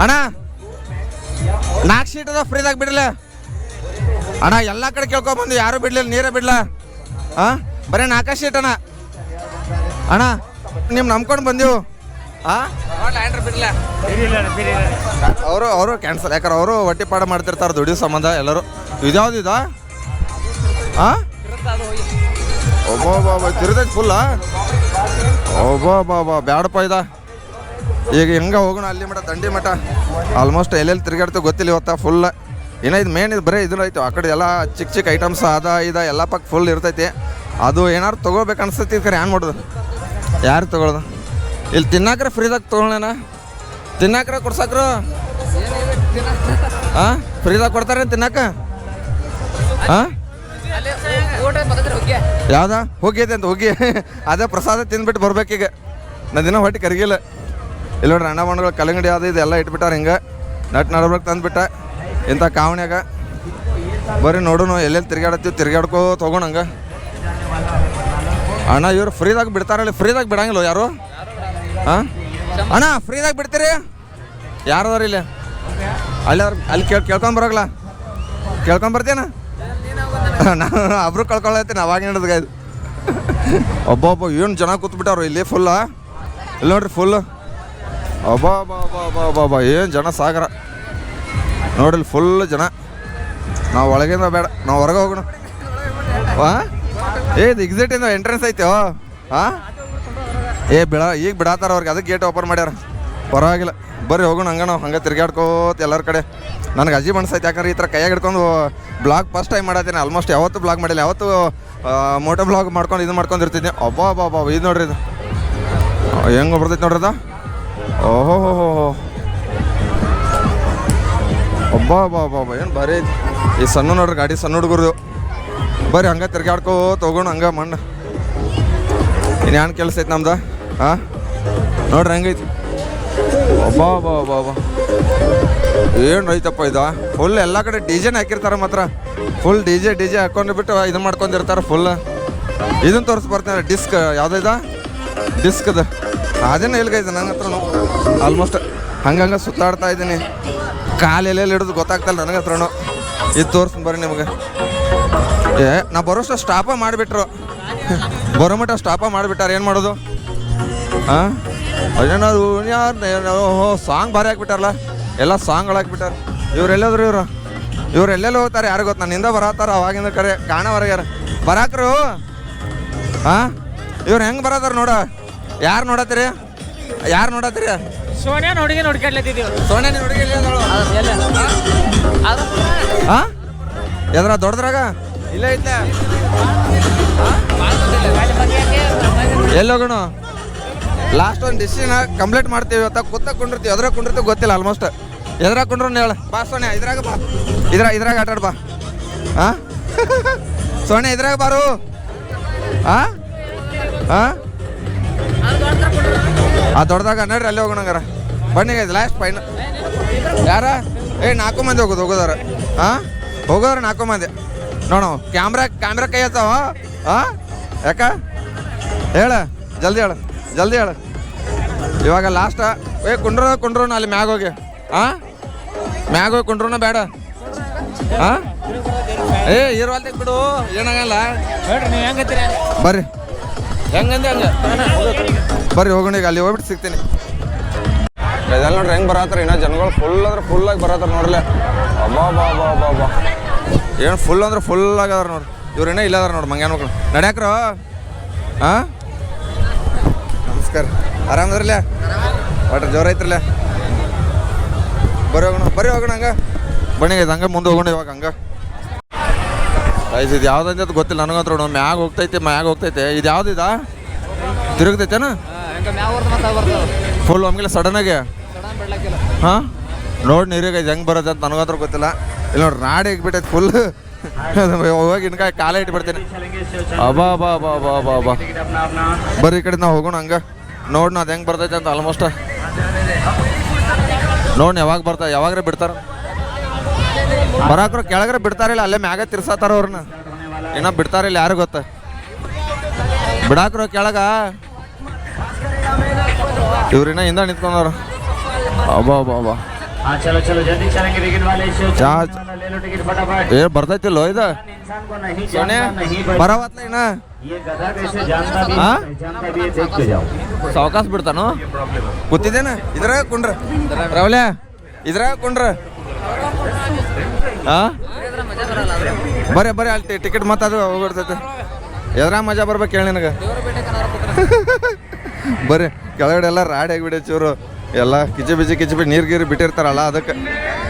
ಅಣ್ಣ 4 ಸೀಟ್ ಅದಾವ ಫ್ರೀದಾಗ ಬಿಡಲ್ಲ ಅಣ್ಣ ಎಲ್ಲ ಕಡೆ ಕೇಳ್ಕೊಬಂದು ಯಾರು ಬಿಡ್ಲಿಲ್ಲ ನೀರೇ ಬಿಡ್ಲ ಹಾಂ ಬರೀ 4 ಸೀಟ್ ಅಣ್ಣ ಅಣ್ಣ ನೀವು ನಂಬ್ಕೊಂಡು ಬಂದೆವು ಹಾಂ ಬಿಡಲ್ಲ ಅವರು ಕ್ಯಾನ್ಸಲ್ ಯಾಕಂದ್ರೆ ಅವರು ಹೊಟ್ಟೆ ಪಾಡ ಮಾಡ್ತಿರ್ತಾರೆ ದುಡಿಯೋ ಸಂಬಂಧ ಎಲ್ಲರೂ ಇದ್ಯಾವ್ದು ಇದಾ ಹಾಂ ಒಬ್ಬ ತಿರುದೈತೆ ಫುಲ್ಲ ಒಬ್ಬ ಬ್ಯಾಡಪ್ಪ ಇದ ಈಗ ಹೆಂಗೆ ಹೋಗೋಣ ಅಲ್ಲಿ ಮಠ ದಂಡಿ ಮಠ ಆಲ್ಮೋಸ್ಟ್ ಎಲ್ಲೆಲ್ಲಿ ತಿರುಗಾಡ್ತೀವಿ ಗೊತ್ತಿಲ್ಲ ಇವತ್ತ ಫುಲ್ ಏನಾಯ್ತು ಮೇನ್ ಇದು ಬರೀ ಇದನ್ನ ಆಯ್ತು ಆ ಕಡೆ ಎಲ್ಲ ಚಿಕ್ಕ ಚಿಕ್ಕ ಐಟಮ್ಸ್ ಇದ ಎಲ್ಲ ಪಕ್ಕ ಫುಲ್ ಇರ್ತೈತಿ ಅದು ಏನಾರು ತೊಗೋಬೇಕು ಅನ್ಸತಿ ಕರೆ ಏನು ಮಾಡೋದು ಯಾರು ತೊಗೊಳೋದು ಇಲ್ಲಿ ತಿನ್ನಾಕ್ರೆ ಫ್ರೀದಾಗ ತೊಗೊಳ್ಳೋಣ ತಿನ್ನಾಕ್ರ ಕೊಡ್ಸಾಕ್ರು ಹಾಂ ಫ್ರೀದಾಗ ಕೊಡ್ತಾರೆ ತಿನ್ನಾಕ ಹಾಂ ಯಾವ್ದಾ ಹೋಗೈತೆ ಅಂತ ಹೋಗಿ ಅದೇ ಪ್ರಸಾದ ತಿಂದ್ಬಿಟ್ಟು ಬರ್ಬೇಕೀಗ ನಾ ದಿನ ಹೊಟ್ಟೆ ಕರಗಿಲ್ಲ ಇಲ್ಲಿ ನೋಡ್ರಿ ಅಣ್ಣ ಬಣ್ಣಗಳು ಕಲ್ಲಂಗಡಿ ಅದು ಇದೆಲ್ಲ ಇಟ್ಬಿಟ್ಟಾರ ಹಿಂಗೆ ನಟ್ ನಡ್ಬೇಕು ತಂದುಬಿಟ್ಟ ಇಂಥ ಕಾವಣ್ಯಾಗ ಬರ್ರಿ ನೋಡೋಣ ಎಲ್ಲೆಲ್ಲಿ ತಿರ್ಗಾಡತ್ತೀವಿ ತಿರ್ಗಾಡ್ಕೋ ತೊಗೋಣ ಹಂಗೆ ಅಣ್ಣ ಇವ್ರು ಫ್ರೀದಾಗ ಬಿಡ್ತಾರಲ್ಲ ಫ್ರೀದಾಗ ಬಿಡಂಗಿಲ್ಲ ಯಾರು ಹಾಂ ಅಣ್ಣ ಫ್ರೀದಾಗ ಬಿಡ್ತೀರಿ ಯಾರದಾರ ಇಲ್ಲಿ ಅಲ್ಲಿ ಕೇಳ್ಕೊಂಬರೋಗ್ಲ ಕೇಳ್ಕೊಂಬರ್ತೀನ ನಾನು ಒಬ್ರು ಕಳ್ಕೊಳತ್ತೀನಿ ಅವಾಗ ಹಿಡಿದು ಇದು ಒಬ್ಬೊಬ್ಬ ಏನು ಜನ ಕೂತ್ಬಿಟ್ಟವ್ರು ಇಲ್ಲಿ ಫುಲ್ಲ ಇಲ್ಲಿ ನೋಡ್ರಿ ಫುಲ್ ಒಬ್ಬ ಏನು ಜನ ಸಾಗರ ನೋಡ್ರಿ ಫುಲ್ ಜನ ನಾವು ಒಳಗಿಂದ ಬೇಡ ನಾವು ಹೊರಗೆ ಹೋಗೋಣ ಹಾಂ ಇದು ಎಕ್ಸಿಟಿಂದ ಎಂಟ್ರೆನ್ಸ್ ಐತೆ ಹಾಂ ಈಗ ಬಿಡತ್ತಾರ ಅವ್ರಿಗೆ ಅದಕ್ಕೆ ಗೇಟ್ ಓಪನ್ ಮಾಡ್ಯಾರ ಪರವಾಗಿಲ್ಲ ಬರ್ರಿ ಹೋಗೋಣ ಹಂಗೆ ನಾವು ಹಂಗೆ ತಿರ್ಗಾಡ್ಕೋತ ಎಲ್ಲರ ಕಡೆ ನನಗೆ ಅಜೀಬ್ ಅನ್ಸೈತೆ ಯಾಕಂದ್ರೆ ಈ ಥರ ಕೈಯಾಗ ಹಿಡ್ಕೊಂಡು ಬ್ಲಾಗ್ ಫಸ್ಟ್ ಟೈಮ್ ಮಾಡತ್ತೀನಿ ಆಲ್ಮೋಸ್ಟ್ ಯಾವತ್ತೂ ಬ್ಲಾಗ್ ಮಾಡಿಲ್ಲ ಯಾವತ್ತು ಮೋಟೋ ಬ್ಲಾಗ್ ಮಾಡ್ಕೊಂಡು ಇದು ಮಾಡ್ಕೊಂಡಿರ್ತಿದ್ದೆ ಒಬ್ಬ ಇದು ನೋಡ್ರಿ ಇದು ಹೆಂಗೆ ಬರ್ತೈತೆ ನೋಡ್ರಿ ಅದ ಓಹೋ ಒಬ್ಬ ಏನು ಭಾರಿ ಐತಿ ಈ ಸಣ್ಣ ನೋಡ್ರಿ ಗಾಡಿ ಸಣ್ಣ ಹುಡುಗರು ಬರ್ರಿ ಹಂಗೆ ತಿರ್ಗಾಡ್ಕೋತ ಹೋಗೋಣ ಹಂಗೆ ಮಣ್ಣು ಇನ್ಯಾನು ಕೆಲಸ ಐತೆ ನಮ್ದು ಹಾಂ ನೋಡ್ರಿ ಹೆಂಗೈತಿ ಒಬ್ಬ ಏನು ರೈತಪ್ಪ ಇದು ಫುಲ್ ಎಲ್ಲ ಕಡೆ ಡಿ ಜೆನ ಹಾಕಿರ್ತಾರೆ ಮಾತ್ರ ಫುಲ್ ಡಿ ಜೆ ಹಾಕೊಂಡು ಬಿಟ್ಟು ಇದು ಮಾಡ್ಕೊಂಡಿರ್ತಾರೆ ಫುಲ್ ಇದನ್ನು ತೋರಿಸಿ ಬರ್ತಾರೆ ಡಿಸ್ಕ್ ಯಾವುದಿದ ಡಿಸ್ಕ್ದು ಅದೇನು ಎಲ್ಗೈತೆ ನನ್ನ ಹತ್ರನು ಆಲ್ಮೋಸ್ಟ್ ಹಂಗಂಗೆ ಸುತ್ತಾಡ್ತಾ ಇದ್ದೀನಿ ಕಾಲು ಎಲ್ಲೆಲ್ಲಿ ಹಿಡಿದು ಗೊತ್ತಾಗ್ತಲ್ಲ ನನಗೆ ಹತ್ರನು ಇದು ತೋರಿಸ್ತೀನಿ ಬರ್ರಿ ನಿಮಗೆ ನಾ ಬರೋಷ್ಟು ಸ್ಟಾಪ ಮಾಡಿಬಿಟ್ರು ಬರೋ ಮಟ್ಟ ಸ್ಟಾಪ ಮಾಡಿಬಿಟ್ಟಾರ ಏನು ಮಾಡೋದು ಹಾಂ ಅದೇನಾದ್ರು ಯಾರು ಸಾಂಗ್ ಭಾರಿ ಹಾಕ್ಬಿಟ್ಟಾರಲ್ಲ ಎಲ್ಲ ಸಾಂಗ್ಗಳು ಹಾಕ್ಬಿಟ್ಟಾರ ಇವರೆಲ್ಲದ್ರು ಇವ್ರು ಎಲ್ಲೆಲ್ಲ ಹೋಗ್ತಾರೆ ಯಾರು ಗೊತ್ತು ನನ್ನಿಂದ ಬರತ್ತಾರ ಅವಾಗಿಂದ ಕರೆ ಕಾಣವರೆಗ್ಯಾರ ಬರಾಕ್ರು ಹಾಂ ಇವ್ರು ಹೆಂಗೆ ಬರತ್ತಾರ ನೋಡ ಯಾರು ನೋಡತ್ತೀರಿ ಸೋನಿಯಾ ಹುಡುಗಿ ನೋಡ್ಕೊಳ್ಲತ್ತಿದ್ದೀವಿ ಸೋನಿಯಾ ಹುಡುಗಿ ಹಾಂ ಎದ್ರ ದೊಡ್ಡದ್ರಾಗ ಇಲ್ಲ ಐತೆ ಎಲ್ಲಿ ಹೋಗೋಣ ಲಾಸ್ಟ್ ಒಂದು ಡಿಸಿಷನ್ ಕಂಪ್ಲೀಟ್ ಮಾಡ್ತೀವಿ ಇವತ್ತು ಕುಂಡಿರ್ತೀವಿ ಎದ್ರಾಗ ಕುಂಡಿರ್ತೀವಿ ಗೊತ್ತಿಲ್ಲ ಆಲ್ಮೋಸ್ಟ್ ಎದ್ರಾಗ ಕುಂಡ್ರು ಹೇಳ ಬಾ ಸೋನಿಯಾ ಇದ್ರಾಗ ಬಾ ಇದ್ರಾಗ ಆಟಾಡ್ ಬಾ ಹಾಂ ಸೋನಿಯಾ ಇದ್ರಾಗ ಬಾರು ಹಾಂ ಆ ದೊಡ್ಡದಾಗ ನಡ್ರಿ ಅಲ್ಲಿ ಹೋಗೋಣಂಗಾರ ಬನ್ನಿಗೆ ಲಾಸ್ಟ್ ಫೈನ್ ಯಾರ 4 ಮಂದಿ ಹೋಗೋದಾರ ಹಾಂ ಹೋಗೋದ್ರ 4 ಮಂದಿ ನೋಡ ಕ್ಯಾಮ್ರಾ ಕೈ ಹತ್ತಾವ ಹಾಂ ಯಾಕ ಹೇಳ ಜಲ್ದಿ ಹೇಳು ಇವಾಗ ಲಾಸ್ಟ್ ಕುಂಡ್ರು ಅಲ್ಲಿ ಮ್ಯಾಗ ಹೋಗಿ ಹಾಂ ಮ್ಯಾಗ ಹೋಗಿ ಕುಂಡ್ರೂ ಬೇಡ ಹಾಂ ಇರುವಲ್ದ ಬಿಡು ಏನಾಗಲ್ಲ ಬರ್ರಿ ಹೆಂಗಂದೆ ಹಂಗೆ ಬರ್ರಿ ಹೋಗೋಣ ಈಗ ಅಲ್ಲಿ ಹೋಗ್ಬಿಟ್ಟು ಸಿಗ್ತೀನಿ ಇದೆಲ್ಲ ನೋಡ್ರಿ ಹೆಂಗೆ ಬರತ್ತಾರೆ ಇನ್ನೂ ಜನಗಳು ಫುಲ್ಲಾಗಿ ಬರತ್ತಾರೆ ನೋಡ್ಲೆ ಅಬ್ಬಾ ಏನು ಫುಲ್ ಅಂದ್ರೆ ಫುಲ್ಲಾಗಿ ಅದಾರ ನೋಡ್ರಿ ಇವ್ರು ಇನ್ನೂ ಇಲ್ಲದಾರ ನೋಡಿ ಮಂಗ್ಯಾನ ಮಕ್ಕಳು ನಡ್ಯಾಕ್ರು ಹಾಂ ನಮಸ್ಕಾರ ಆರಾಮದ್ರಲ್ಲ ಒಟ್ರೆ ಜೋರ ಐತ್ರಲ್ಲ ಬರ್ರಿ ಹೋಗೋಣ ಹಂಗ ಬನ್ನಿ ಹಂಗೆ ಮುಂದೆ ಹೋಗೋಣ ಇವಾಗ ಹಂಗೆ ಇದು ಯಾವ್ದಂತ ಗೊತ್ತಿಲ್ಲ ನನಗಂತ್ರ ಮ್ಯಾಗ ಹೋಗ್ತೈತೆ ಇದು ಯಾವ್ದು ಇದಾ ತಿರುಗ್ತೈತೇನ ಫುಲ್ ಒಮ್ಮೆಲೆ ಸಡನ್ನಾಗಿ ಹಾಂ ನೋಡಿ ನೀರಿಗೆ ಇದು ಹೆಂಗೆ ಬರುತ್ತೆ ಅಂತ ನನಗಂತ್ರ ಗೊತ್ತಿಲ್ಲ ಇಲ್ಲ ನೋಡಿ ರಾಡಿ ಆಗಿಬಿಟ್ಟೈತೆ ಫುಲ್ ಹೋಗಿ ಇನ್ಕಾಯಿ ಕಾಲ ಇಟ್ಬಿಡ್ತೀನಿ ಅಬಾ ಬಾ ಬಾ ಬಾ ಬಾ ಬಾ ಬರ್ರಿ ಈ ಕಡೆ ನಾವು ಹೋಗೋಣ ಹಂಗೆ ನೋಡಿ ಅದು ಹೆಂಗೆ ಬರ್ತೈತೆ ಅಂತ ಆಲ್ಮೋಸ್ಟ್ ನೋಡಿ ಯಾವಾಗ್ರೆ ಬಿಡ್ತಾರ ಬರಾಕ್ರು ಕೆಳಗರೆ ಬಿಡ್ತಾರಿಲ್ಲ ಅಲ್ಲೇ ಮ್ಯಾಗ ತಿರ್ಸಾತಾರ ಅವ್ರನ್ನ ಇನ್ನೂ ಬಿಡ್ತಾರಿಲ್ಲ ಯಾರು ಗೊತ್ತ ಬಿಡಾಕ್ರು ಕೆಳಗ ಇವ್ರಿನ್ನ ಹಿಂದೆ ನಿಂತ್ಕೊಂಡವ್ರು ಅಬ್ಬಾ ಅಬ್ಬಾ ಅಬ್ಬಾ ಏ ಬರ್ತೈತಿಲ್ಲೋ ಇದು ಬರವತ್ಲ ಇನ್ನ ಸಾವಕಾಶ ಬಿಡ್ತಾನು ಗೊತ್ತಿದ್ದೇನ ಇದ್ರಾಗ ಕುಂಡ್ರ ರಾವ್ಲ್ಯಾ ಇದ್ರಾಗ ಕುಂಡ್ರ ಬರ್ರಿ ಅಲ್ಲಿ ಟಿಕೆಟ್ ಮಾತಾಡ ಹೋಗ್ಬಿಡ್ತೈತೆ ಎದ್ರಾಗ ಮಜಾ ಬರ್ಬೇಕು ಹೇಳಿ ನನಗೆ ಬರ್ರಿ ಕೆಳಗಡೆ ಎಲ್ಲ ರಾಡಿ ಆಗಿಬಿಡಿ ಚೂರು ಎಲ್ಲ ಕಿಚಿ ನೀರು ಬಿಟ್ಟಿರ್ತಾರಲ್ಲ ಅದಕ್ಕೆ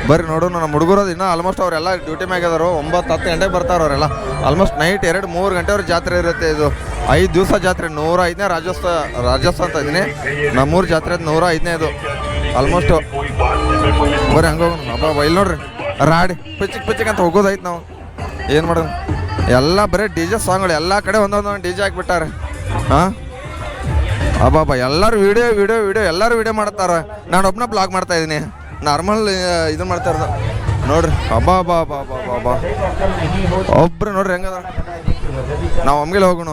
ಬರ್ರಿ ನೋಡೋಣ ನಮ್ಮ ಹುಡುಗರೋದು ಇನ್ನೂ ಆಲ್ಮೋಸ್ಟ್ ಅವರೆಲ್ಲ ಡ್ಯೂಟಿ ಮ್ಯಾಗಿದಾರು 9-10 ಗಂಟೆಗೆ ಬರ್ತಾರೆ ಅವರೆಲ್ಲ ಆಲ್ಮೋಸ್ಟ್ ನೈಟ್ 2-3 ಗಂಟೆವ್ರ ಜಾತ್ರೆ ಇರುತ್ತೆ ಇದು 5 ದಿವಸ ಜಾತ್ರೆ 105ನೇ ರಾಜ್ಯೋತ್ಸವ ಅಂತ ಇದ್ದೀನಿ ನಮ್ಮೂರು ಜಾತ್ರೆ 105ನೇ ಇದು ಆಲ್ಮೋಸ್ಟು ಬರ್ರಿ ಹಂಗೆ ಹೋಗೋಣ ಹಬ್ಬ ಇಲ್ಲಿ ನೋಡ್ರಿ ರಾಡಿ ಪಿಚ್ಚಿಕ್ ಅಂತ ಹೋಗೋದೈತೆ ನಾವು ಏನು ಮಾಡೋಣ ಎಲ್ಲ ಬರೀ ಡಿ ಜೆ ಸಾಂಗ್ಗಳು ಎಲ್ಲ ಕಡೆ ಒಂದೊಂದು ಡಿ ಜೆ ಹಾಕ್ಬಿಟ್ಟಾರೆ ಹಾಂ ಅಬ್ಬಾ ಎಲ್ಲರೂ ವಿಡಿಯೋ ಎಲ್ಲರೂ ವಿಡಿಯೋ ಮಾಡ್ತಾರೆ ನಾನು ಒಬ್ಬನ ಬ್ಲಾಗ್ ಮಾಡ್ತಾ ಇದ್ದೀನಿ ನಾರ್ಮಲ್ ಇದು ಮಾಡ್ತಾ ಇರೋದು ನೋಡ್ರಿ ಅಬ್ಬಾ ಒಬ್ರು ನೋಡ್ರಿ ಹೆಂಗದ ನಾವು ಒಮ್ಮೆಲೆ ಹೋಗೋಣ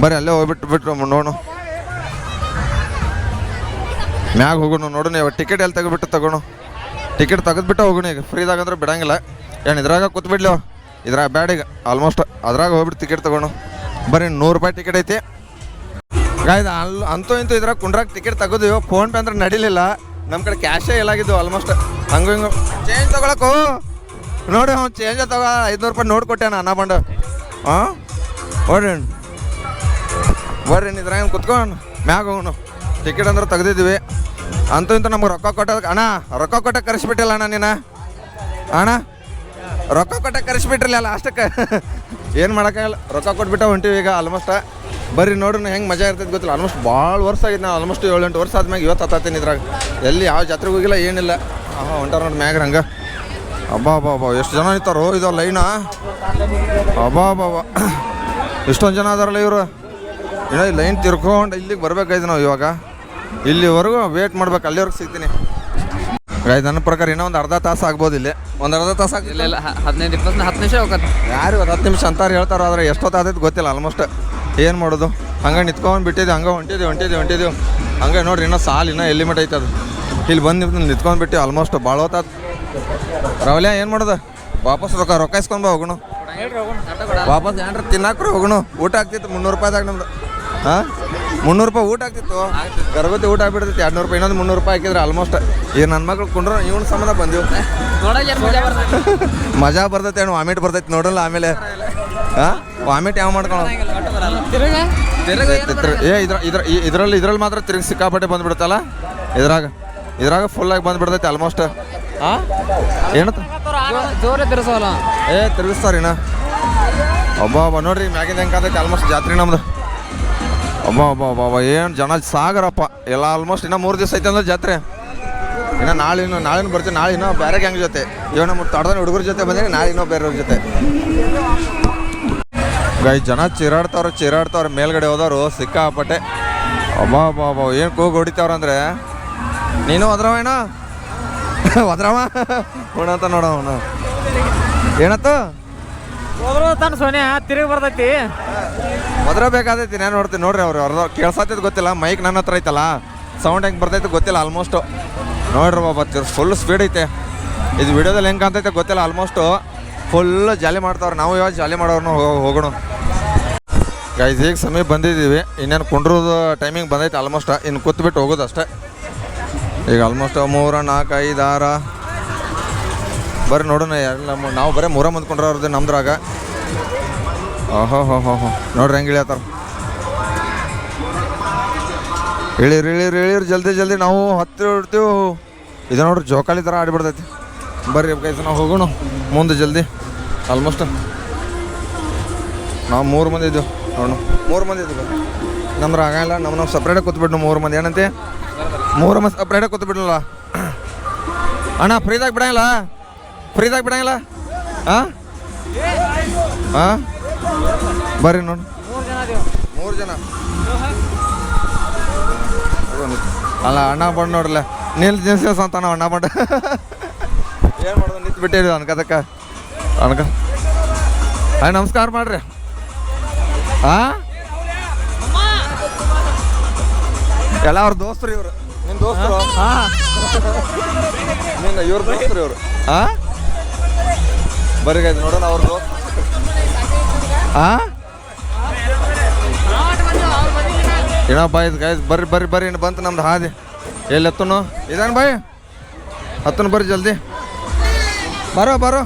ಬರ್ರಿ ಅಲ್ಲೇ ಹೋಗ್ಬಿಟ್ಟು ನೋಡು ಮ್ಯಾಗ ಹೋಗೋಣ ನೋಡೋಣ ಇವಾಗ ಟಿಕೆಟ್ ಎಲ್ಲಿ ತಗೋಣ ಟಿಕೆಟ್ ತೆಗೆದ್ಬಿಟ್ಟು ಹೋಗೋಣ ಈಗ ಫ್ರೀದಾಗಂದ್ರೆ ಬಿಡಂಗಿಲ್ಲ ಏನು ಇದ್ರಾಗ ಕೂತ್ಬಿಡ್ಲಿ ಇದ್ರಾಗ ಬ್ಯಾಡ ಈಗ ಆಲ್ಮೋಸ್ಟ್ ಅದ್ರಾಗ ಹೋಗ್ಬಿಟ್ಟು ಟಿಕೆಟ್ ತಗೋಣ ಬರ್ರಿ 100 ರೂಪಾಯಿ ಟಿಕೆಟ್ ಐತಿ ಗಾಯ್ದು ಅಂತೂ ಇಂತೂ ಇದ್ರಾಗ ಕುಂಡ್ರಾಗ ಟಿಕೆಟ್ ತೆಗೆದಿವಿ ಫೋನ್ ಪೇ ಅಂದ್ರೆ ನಡಿಲಿಲ್ಲ ನಮ್ಮ ಕಡೆ ಕ್ಯಾಶೇ ಎಲ್ಲಾಗಿದ್ದು ಆಲ್ಮೋಸ್ಟ್ ಹಂಗೆ ಚೇಂಜ್ ತೊಗೊಳಕು ನೋಡಿ ಅವ್ನು ಚೇಂಜೇ 500 ರೂಪಾಯಿ ನೋಟ್ ಕೊಟ್ಟೆ ಅನ್ನ ಬಂಡು ಹಾಂ ಬರ್ರಿ ಇದ್ರಾಗ ಕುತ್ಕೊಂಡು ಮ್ಯಾಗ ಹೋಗೋಣ ಟಿಕೆಟ್ ಅಂದ್ರೆ ತೆಗ್ದಿದ್ವಿ ಅಂತೂ ಇಂತೂ ನಮ್ಗೆ ರೊಕ್ಕ ಕೊಟ್ಟ ಕರೆಸ್ಬಿಟ್ಟಿಲ್ಲ ಅಣ್ಣ ನೀನು ಅಣ್ಣ ರೊಕ್ಕ ಕೊಟ್ಟ ಕರೆಸ್ಬಿಟ್ರಲ್ಲ ಅಷ್ಟಕ್ಕೆ ಏನು ಮಾಡೋಕ್ಕಾಗಲ್ಲ ರೊಕ್ಕ ಕೊಟ್ಬಿಟ್ಟು ಹೊಂಟಿವಿ ಈಗ ಆಲ್ಮೋಸ್ಟ್ ಬರ್ರಿ ನೋಡ್ರಿ ಹೆಂಗೆ ಮಜಾ ಇರ್ತೈತೆ ಗೊತ್ತಿಲ್ಲ ಆಲ್ಮೋಸ್ಟ್ ಭಾಳ ವರ್ಷ ಆಗಿದ್ದು ನಾನು ಆಲ್ಮೋಸ್ಟ್ 7-8 ವರ್ಷ ಆದ್ಮ್ಯಾಗ ಇವತ್ತು ಹತ್ತಾತೀನಿ ಇದ್ರಾಗ ಎಲ್ಲಿ ಯಾವ ಜಾತ್ರೆಗೆ ಹೋಗಿಲ್ಲ ಏನಿಲ್ಲ ಹೊಂಟಾರ ನೋಡಿ ಮ್ಯಾಗ್ರ ಹಂಗೆ ಅಬ್ಬಾ ಎಷ್ಟು ಜನ ಇರ್ತಾರೋ ಇದು ಲೈನಾ ಅಬ್ಬಾ ಇಷ್ಟೊಂದು ಜನ ಅದಾರಲ್ಲ ಇವರು ಇನ್ನೂ ಲೈನ್ ತಿರ್ಕೊಂಡು ಇಲ್ಲಿಗೆ ಬರ್ಬೇಕಾಯ್ತು ನಾವು ಇವಾಗ ಇಲ್ಲಿವರೆಗೂ ವೇಟ್ ಮಾಡ್ಬೇಕು ಅಲ್ಲಿವರೆಗೂ ಸಿಗ್ತೀನಿ ಗಾಯ್ದು ನನ್ನ ಪ್ರಕಾರ ಇನ್ನೂ ಒಂದು ಅರ್ಧ ತಾಸು ಆಗ್ಬೋದು ಇಲ್ಲಿ ಒಂದು ಅರ್ಧ ತಾಸು ಆಗಿಲ್ಲ 15-20 10 ನಿಮಿಷ ಹೋಗತ್ತೆ ಯಾರು 10 ನಿಮಿಷ ಅಂತಾರೆ ಹೇಳ್ತಾರೋ ಆದರೆ ಎಷ್ಟೊತ್ತಾದೈತೆ ಗೊತ್ತಿಲ್ಲ ಆಲ್ಮೋಸ್ಟ್ ಏನು ಮಾಡೋದು ಹಂಗೆ ನಿಂತ್ಕೊಂಡು ಬಿಟ್ಟಿದ್ದೆ ಹಂಗೆ ಹೊಂಟಿದ್ದೀವಿ ಹಂಗೆ ನೋಡ್ರಿ ಇನ್ನೂ ಸಾಲು ಇನ್ನೂ ಎಲ್ಲಿ ಮಟ್ಟ ಐತೆ ಅದು ಇಲ್ಲಿ ಬಂದು ನಿಂತ್ಕೊಂಡು ಬಿಟ್ಟು ಆಲ್ಮೋಸ್ಟ್ ಭಾಳ ಹೊತ್ತಾದ ರಾವ್ಲ್ಯಾ ಏನು ಮಾಡೋದು ವಾಪಸ್ ರೊಕ್ಕ ಇಸ್ಕೊಂಡು ಬಾ ಹೋಗೋಣ ವಾಪಸ್ ಏನ್ರ ತಿನ್ನಾಕ್ರೆ ಹೋಗೋಣ ಊಟ ಆಗ್ತಿತ್ತು 300 ರೂಪಾಯಿದಾಗ ನಮ್ದು ಹಾಂ 300 ರೂಪಾಯಿ ಊಟ ಆಗ್ತಿತ್ತು ಗರಗತಿ ಊಟ ಆಗ್ಬಿಡ್ತೈತಿ 200 ರೂಪಾಯಿ ಇನ್ನೊಂದು 300 ರೂಪಾಯಿ ಹಾಕಿದ್ರೆ ಆಲ್ಮೋಸ್ಟ್ ಈಗ ನನ್ನ ಮಕ್ಳು ಕುಂಡ್ರು ಇವನ ಸಂಬಂಧ ಬಂದೆವು ಮಜಾ ಬರ್ತೈತೆ ಏನು ವಾಮಿಟ್ ಬರ್ತೈತಿ ನೋಡಲ್ಲ ಆಮೇಲೆ ಹಾಂ ವಾಮಿಟ್ ಯಾವ ಮಾಡ್ಕೊಳ್ಳೋ ಇದ್ರಲ್ಲಿ ಮಾತ್ರ ತಿರುಗಿ ಸಿಕ್ಕಾಪಟ್ಟೆ ಬಂದ್ಬಿಡುತ್ತಲ್ಲ ಇದ್ರಾಗ ಫುಲ್ಲಾಗಿ ಬಂದ್ಬಿಡ್ತೈತಿ ಆಲ್ಮೋಸ್ಟ್ ಹಾಂ ಏನತ್ತ ಜೋರ ತಿರ್ಸೋಲ್ಲ ತಿರುಗಿಸ್ತಾರಿನ ಅಬ್ಬಾ ನೋಡ್ರಿ ಮ್ಯಾಗಿಂದ ಹೆಂಗೆ ಕಾದೈತಿ ಆಲ್ಮೋಸ್ಟ್ ಜಾತ್ರೆ ನಮ್ದು ಅಬ್ಬಾ ಏನು ಜನ ಸಾಗರಪ್ಪ ಎಲ್ಲ ಆಲ್ಮೋಸ್ಟ್ ಇನ್ನೂ 3 ದಿವಸ ಐತೆ ಅಂದ್ರೆ ಜಾತ್ರೆ ಇನ್ನು ನಾಳೆ ಬರ್ತೀವಿ ನಾಳೆ ಇನ್ನೂ ಬೇರೆ ಗ್ಯಾಂಗ್ ಜೊತೆ ನಮ್ಮ ತಡದ ಹುಡುಗರ ಜೊತೆ ಬಂದರೆ ನಾಳೆ ಇನ್ನೂ ಬೇರೆಯವ್ರ ಜೊತೆ ಗೈ ಜನ ಚೀರಾಡ್ತಾವ್ರೆ ಮೇಲ್ಗಡೆ ಹೋದವರು ಸಿಕ್ಕಾಪಟ್ಟೆ ಅಬ್ಬಾ ಏನು ಕೂಗು ಹೊಡಿತಾವ್ರಂದ್ರೆ ನೀನು ಒದ್ರವೇಣ ಒದ್ರವ ಅಂತ ನೋಡೋಣ ಏನತ್ತು ತಾನು ಸೋನ್ಯಾ ತಿರುಗಿ ಬರ್ತೈತಿ ಒದ್ರಬೇಕಾದೈತಿ ನಾನು ನೋಡ್ತೀನಿ ನೋಡ್ರಿ ಅವ್ರು ಕೇಳ್ಸತ್ತೈತೆ ಗೊತ್ತಿಲ್ಲ ಮೈಕ್ ನನ್ನ ಹತ್ರ ಐತಲ್ಲ ಸೌಂಡ್ ಹೆಂಗೆ ಬರ್ತೈತೆ ಗೊತ್ತಿಲ್ಲ ಆಲ್ಮೋಸ್ಟು ನೋಡ್ರಿ ಫುಲ್ ಸ್ಪೀಡ್ ಐತೆ ಇದು ವಿಡಿಯೋದಲ್ಲಿ ಹೆಂಗೆ ಕಾಣ್ತೈತೆ ಗೊತ್ತಿಲ್ಲ ಆಲ್ಮೋಸ್ಟು ಫುಲ್ ಜಾಲಿ ಮಾಡ್ತಾವ್ರೆ ನಾವು ಇವಾಗ ಜಾಲಿ ಮಾಡೋರ್ನು ಹೋಗೋಣ ಗೈಸ್ ಈಗ ಸಮಯ ಬಂದಿದ್ದೀವಿ ಇನ್ನೇನು ಕುಂಡ್ರದು ಟೈಮಿಂಗ್ ಬಂದೈತೆ ಆಲ್ಮೋಸ್ಟ್ ಇನ್ನು ಕೂತ್ಬಿಟ್ಟು ಹೋಗೋದು ಅಷ್ಟೇ ಈಗ ಆಲ್ಮೋಸ್ಟ್ 3 4 5 6 ಬರ್ರಿ ನೋಡೋಣ ಎಲ್ಲ ನಾವು ಬರೀ 3 ಮಂದಿ ಕೊಂಡ್ರವ್ರದ್ದು ನಮ್ದ್ರಾಗ ಓಹೋ ನೋಡ್ರಿ ಹೆಂಗೆ ಇಳಿಯತ್ತಾರ ಇಳಿರಿ ಜಲ್ದಿ ಜಲ್ದಿ ನಾವು ಹತ್ತಿರ ಇಡ್ತೀವಿ. ಇದು ನೋಡ್ರಿ ಜೋಕಾಲಿ ಥರ ಆಡಿಬಿಡ್ತೈತಿ. ಬರ್ರಿ ಗೈಸ್ ನಾವು ಹೋಗೋಣ ಮುಂದೆ ಜಲ್ದಿ. ಆಲ್ಮೋಸ್ಟ್ ನಾವು 3 ಮಂದಿ ಇದ್ದೀವಿ ನೋಡು, 3 ಮಂದಿ ಇದ್ದೀವಿ. ನಮ್ದು ಆಗಲ್ಲ, ನಾವು ಸಪ್ರೇಟಾಗಿ ಕೂತ್ಬಿಟ್ಟು 3 ಮಂದಿ ಏನಂತೆ 3 ಮಂದಿ ಸಪ್ರೇಟಾಗಿ ಕೂತ್ಬಿಡಲ್ಲ ಅಣ್ಣ. ಫ್ರೀದಾಗ ಬಿಡಂಗಿಲ್ಲ ಹಾಂ ಬರ್ರಿ ನೋಡಿ 3 ಜನ ಅಲ್ಲ ಅಣ್ಣ ಬಂದು ನೋಡ್ರಲ್ಲ ನಿಲ್ಸ ಅಂತ ನಾವು ಅಣ್ಣ ಬಂಡ ಏನು ಮಾಡೋದು ನಿಂತು ಬಿಟ್ಟಿರಿ ಅನ್ಕದಕ್ಕ ಹಾಯ್ ನಮಸ್ಕಾರ ಮಾಡ್ರಿ. ಎಲ್ಲ ಅವ್ರ ದೋಸ್ತರು ಇವರು, ನಿಮ್ಮ ದೋಸ್ತರು ಇವ್ರ ದೋಸ್ತರು ಇವರು. ಬರ್ರಿ ಗೈಸ್ ನೋಡೋಣ ಅವ್ರ ದೋಸ್ತ. ಏನಪ್ಪ ಇದು ಗೈಸ್ ಬರ್ರಿ ಇನ್ನು ಬಂತು ನಮ್ದು ಹಾದಿ. ಎಲ್ಲಿ ಹತ್ತನು ಇದಾನ ಬಾಯ್ ಹತ್ತನು ಬರ್ರಿ ಜಲ್ದಿ ಬರೋ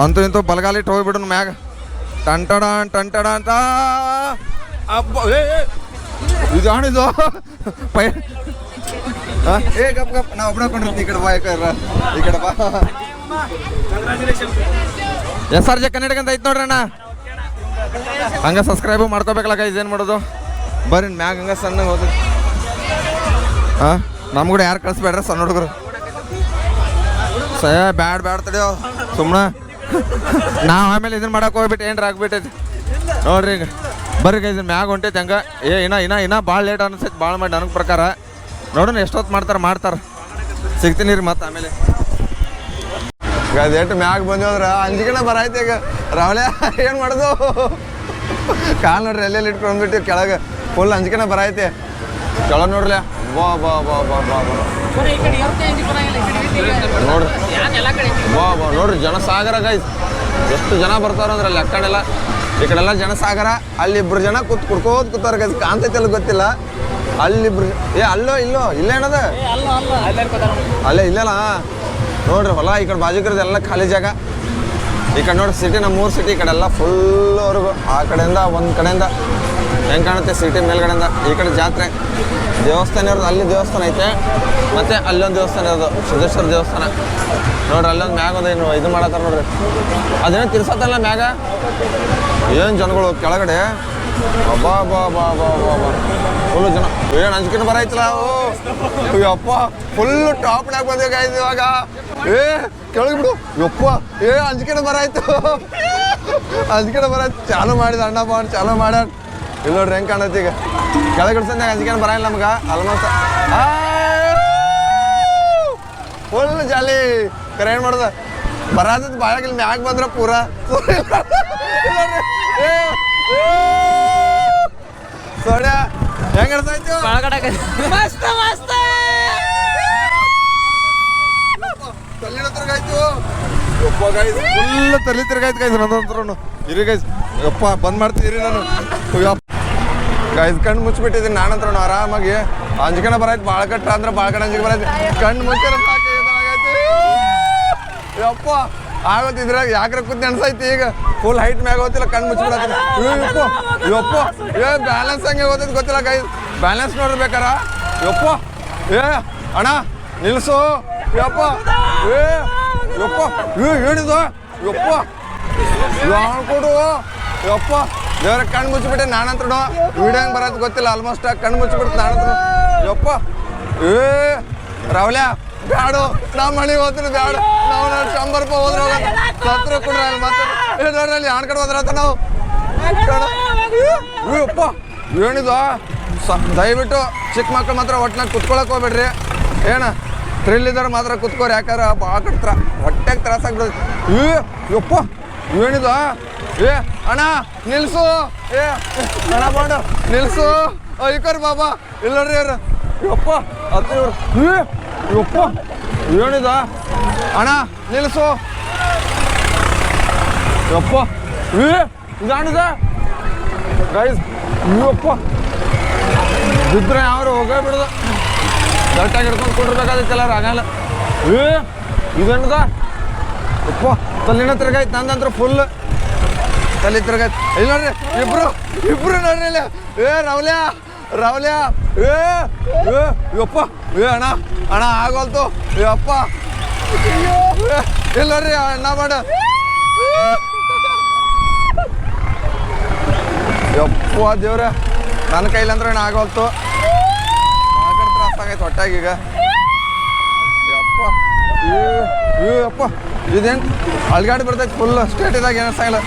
ಅಂತೂ ಇಂತೂ ಬಲಗಾಲಿಟ್ಟು ಹೋಗ್ಬಿಡೋಣ ಮ್ಯಾಗ. ಟಂಟಡ ಅಂತ ಅಬ್ಬ ಇದು ಹಣಿದು ಪೈ ಗಪ್ ನಾವು ಒಬ್ಬಕೊಂಡ್ರಿ ಈ ಕಡೆ ಬಾ ಈ ಕಡೆ ಬಾ. SRJ ಕನ್ನಡಿಗ ಅಂತ ಐತೆ ನೋಡ್ರಿ ಅಣ್ಣ. ಹಂಗೆ ಸಬ್ಸ್ಕ್ರೈಬು ಮಾಡ್ಕೋಬೇಕಲ್ಲ ಗೈಸ್, ಏನು ಮಾಡೋದು ಬರ್ರಿ ಮ್ಯಾಗ ಹಂಗೆ ಸಣ್ಣ ಹೋದ್ರಿ. ನಮ್ಮ ಕೂಡ ಯಾರು ಕಳಿಸ್ಬೇಡ್ರಿ ಸಣ್ಣ ಹುಡುಗರು. ಬ್ಯಾಡ್ ತಡೆಯೋ ಸುಮ್ಮನೆ ನಾವು ಆಮೇಲೆ ಇದನ್ನ ಮಾಡಕ್ಕೆ ಹೋಗ್ಬಿಟ್ಟು ಏನ್ರ ಆಗ್ಬಿಟ್ಟೈತಿ ನೋಡ್ರಿ. ಈಗ ಬರ್ರಿ ಗೈಸ್ ಮ್ಯಾಗ ಹೊಂಟೈತಿ ಹಂಗೆ. ಇನ್ನ ಭಾಳ ಲೇಟ್ ಅನಿಸ್ತೈತಿ, ಭಾಳ ಮಾಡಿ ನನಗೆ ಪ್ರಕಾರ. ನೋಡೋಣ ಎಷ್ಟೊತ್ತು ಮಾಡ್ತಾರೆ ಸಿಗ್ತೀನಿ ರೀ ಮತ್ತೆ ಆಮೇಲೆ. ಎಷ್ಟು ಮ್ಯಾಗ ಬಂದೋದ್ರ ಅಂಜಿಕೆನ ಬರಾಯ್ತು. ಈಗ ರಾವಳೆ ಏನು ಮಾಡೋದು ಕಾಲು ನೋಡ್ರಿ ಎಲ್ಲೆಲ್ಲಿ ಇಟ್ಕೊಂಡ್ಬಿಟ್ಟು ಕೆಳಗೆ ಫುಲ್ ಅಂಜಿಕೆನ ಬರಾಯ್ತಿ. ಕೆಳಗೆ ನೋಡ್ರಿ ಬಾ ನೋಡ್ರಿ ಜನಸಾಗರ ಗೈಸ್. ಎಷ್ಟು ಜನ ಬರ್ತಾರಂದ್ರೆ ಅಲ್ಲಿ ಅಕ್ಕಡೆಲ್ಲ ಈ ಕಡೆಲ್ಲ ಜನಸಾಗರ. ಅಲ್ಲಿ 2 ಜನ ಕೂತಾರ ಗೈಸ್, ಕಾಣ್ತೈತಿ ಗೊತ್ತಿಲ್ಲ. ಅಲ್ಲಿಬ್ರು ಇಲ್ಲೋ ಇಲ್ಲೇನದ ಅಲ್ಲೇ ಇಲ್ಲಲ್ಲ ನೋಡ್ರಿ ಹೊಲ. ಈ ಕಡೆ ಬಾಜುಕರದು ಎಲ್ಲ ಖಾಲಿ ಜಾಗ. ಈ ಕಡೆ ನೋಡ್ರಿ ಸಿಟಿ, ನಮ್ಮ 3 ಸಿಟಿ ಈ ಕಡೆ ಎಲ್ಲ ಫುಲ್ವರೆಗೂ. ಆ ಕಡೆಯಿಂದ ಒಂದು ಕಡೆಯಿಂದ ಹೆಂಗೆ ಕಾಣುತ್ತೆ ಸಿಟಿ ಮೇಲ್ಗಡೆಯಿಂದ. ಈ ಕಡೆ ಜಾತ್ರೆ ದೇವಸ್ಥಾನ ಇರೋದು, ಅಲ್ಲಿ ದೇವಸ್ಥಾನ ಐತೆ. ಮತ್ತು ಅಲ್ಲೊಂದು ದೇವಸ್ಥಾನ ಇರೋದು ಸಿದ್ದೇಶ್ವರ ದೇವಸ್ಥಾನ ನೋಡ್ರಿ. ಅಲ್ಲೊಂದು ಮ್ಯಾಗ ಒಂದು ಏನು ಇದು ಮಾಡತ್ತಾರ ನೋಡ್ರಿ, ಅದೇನೋ ತಿರ್ಸತ್ತಲ್ಲ ಮ್ಯಾಗ. ಏನು ಜನಗಳು ಕೆಳಗಡೆ ಅಬ್ಬಾ ಫುಲ್ಲು ಜನ. ಏನು ಅಂಜಿಕೆನ ಬರಾಯ್ತಲ್ಲ ಯಪ್ಪ ಫುಲ್ಲು ಟಾಪ್ನಾಗ ಬಂದೇಗ ಇದು ಇವಾಗ. ಕೆಳಗೆ ಬಿಡು ಯಪ್ಪ ಅಂಜಿಕೆನ ಬರಾಯ್ತು ಚಾಲು ಮಾಡಿದ ಅಣ್ಣ ಬಾಂಡ್ ಚಾಲು ಮಾಡ್ಯಾರ. ಇಲ್ಲ ನೋಡ್ರಿ ಹೆಂಗೆ ಕಾಣತ್ತೆ ಈಗ ಕೆಳಗೆ ಇಡ್ಸಂದಾಗ ಅಂಜಿಕೆನ ಬರಾಯಿಲ್ಲ ನಮ್ಗೆ ಆಲ್ಮೋಸ್ಟ್. ಫುಲ್ ಜಾಲಿ ಕರೆ ಏನು ಮಾಡೋದು ಬರಾದದ್ದು ಬಾಳಗಿಲ್ಲ ಮ್ಯಾಗ ಬಂದ್ರೆ ಪೂರ ಸೋಡ್ಯ ಹೆಂಗ ಅಡ್ಸಾಯ್ತು ತಲ್ಲಿಡತ್ರಗಾಯ್ತು ಫುಲ್ ತಲೆ ತಿರ್ಗಾಯ್ತು ಗೈಸ್. ನಂತರ ಇರಿ ಗೈಸ್ ಯಪ್ಪ ಬಂದ್ ಮಾಡ್ತೀರಿ ನಾನು ಗೈಸ್. ಕಣ್ಣು ಮುಚ್ಚಿಬಿಟ್ಟಿದ್ದೀನಿ ನಾನಂತ್ರ ಆರಾಮಾಗಿ. ಅಂಜಿಕೆನ ಬರಾಯ್ತು ಭಾಳ ಕಟ್ಟ ಅಂದ್ರೆ ಭಾಳ ಕಡೆ ಅಂಜಿಕೆ ಬರಾಯ್ತು. ಕಣ್ಣು ಮುಚ್ಚಾರ ಸಾಕು ಯಪ್ಪ ಆಗೋತಿದ್ರಾಗ ಯಾಕ್ರ ಕೂತ್ ಅನ್ಸೈತಿ. ಈಗ ಫುಲ್ ಹೈಟ್ ಮ್ಯಾಗ ಹೋಗ್ತಿಲ್ಲ, ಕಣ್ಣು ಮುಚ್ಚಿಬಿಡತ್ತೀನಿ. ಯಪ್ಪ ಬ್ಯಾಲೆನ್ಸ್ ಹಂಗೆ ಹೋಗ್ತೈತಿ ಗೊತ್ತಿಲ್ಲ ಗೈಸ್. ಬ್ಯಾಲೆನ್ಸ್ ನೋಡ್ಬೇಕಾರೆ ಯಪ್ಪ ಅಣ್ಣ ನಿಲ್ಸು ಯಪ್ಪ ಹೇಳಿದ ಯಪ್ಪ ಕೊಡು ಯಪ್ಪ ದೇವ್ರ ಕಣ್ಣು ಮುಚ್ಚಿಬಿಟ್ಟೆ. ನಾನಂತ್ರ ವಿಡಿಯೋ ಹೆಂಗೆ ಬರೋದು ಗೊತ್ತಿಲ್ಲ, ಆಲ್ಮೋಸ್ಟ್ ಕಣ್ಣು ಮುಚ್ಚಿಬಿಡ್ತು ನಾನಂತ್ರ ಯಪ್ಪ. ರಾವ್ಲ್ಯಾ ಬ್ಯಾಡು ನಮ್ಮ ಮನೆಗೆ ಹೋಗ್ತೀನಿ ಬ್ಯಾಡ. ನಾವು 100 ರೂಪಾಯಿ ಹೋದ್ರೆ ಸತ್ರ ಕೊಡ್ರಿ ಅಲ್ಲಿ ಮತ್ತೆ ನೋಡ್ರಲ್ಲಿ ಆಣ್ ಕಡೆ ಹೋದ್ರತ್ತ ನಾವು ಯಪ್ಪ. ಏನಿದು ದಯವಿಟ್ಟು ಚಿಕ್ಕ ಮಕ್ಳು ಮಾತ್ರ ಒಟ್ಟಿನಾಗ ಕುತ್ಕೊಳಕ್ ಹೋಗ್ಬೇಡ್ರಿ. ಥ್ರಿಲ್ ಇದ್ದಾರೆ ಮಾತ್ರ ಕುತ್ಕೋರಿ, ಯಾಕಂದ್ರೆ ಭಾಳ ಕಟ್ತ್ರ ಹೊಟ್ಟೆಗೆ ತ್ರಾಸಾಗ್ಬಿಡ್ತೈತಿ. ಯಪ್ಪ ಏನಿದು ಅಣ್ಣ ನಿಲ್ಸು ಅಣ್ಣ ಬಾಂಡು ನಿಲ್ಸು ಐಕರ್ ಬಾಬಾ ಇಲ್ಲ ನೋಡ್ರಿ ಅವ್ರು ಯಪ್ಪ ಹತ್ತು ಯಪ್ಪ ಏನಿದ ಅಣ್ಣ ನಿಲ್ಸು ಯಪ್ಪ ಇದಾಣಿದ ಗೈಸ್ ಯಪ್ಪ ಬಿದ್ರೆ ಯಾರು ಹೋಗೇ ಬಿಡುದು ಕರೆಕ್ಟಾಗಿ ಹಿಡ್ಕೊಂಡು ಕೊಟ್ಟಿರ್ಬೇಕಾದಿತ್ತಲ್ಲ ಆಗಲ್ಲ. ಇದೇನದ ಯಪ್ಪ ತಲೆನ ತಿರ್ಗಾಯ್ತು ನಂದಂತ್ರ ಫುಲ್ ತಲೆ ತಿರ್ಗಾಯ್ತು. ಇಲ್ಲ ನೋಡ್ರಿ ಇಬ್ರು ನೋಡ್ರಿ ಇಲ್ಲಿ ರಾವ್ಲ್ಯಾ ರಾವ್ಲ್ಯ ಯಪ್ಪ ಅಣ್ಣ ಅಣ್ಣ ಆಗೋಲ್ತು ಯಪ್ಪ ಇಲ್ಲರಿ ಅಣ್ಣ ಮಾಡ ಯಪ್ಪ ದೇವ್ರ ನನ್ನ ಕೈಲಂದ್ರೆ ಅಣ್ಣ ಆಗೋಲ್ತು ಮಾಕಡೆ ತ್ರಾಸ ಆಗೈತೆ ಹೊಟ್ಟಾಗೀಗ ಯಪ್ಪ ಯಪ್ಪ ಇದೇನು ಅಲ್ಗಾಡಿ ಬರ್ತೈತೆ ಫುಲ್ ಸ್ಟೇಟ್ ಇದಾಗ ಏನು ಸಾಗಿಲ್ಲ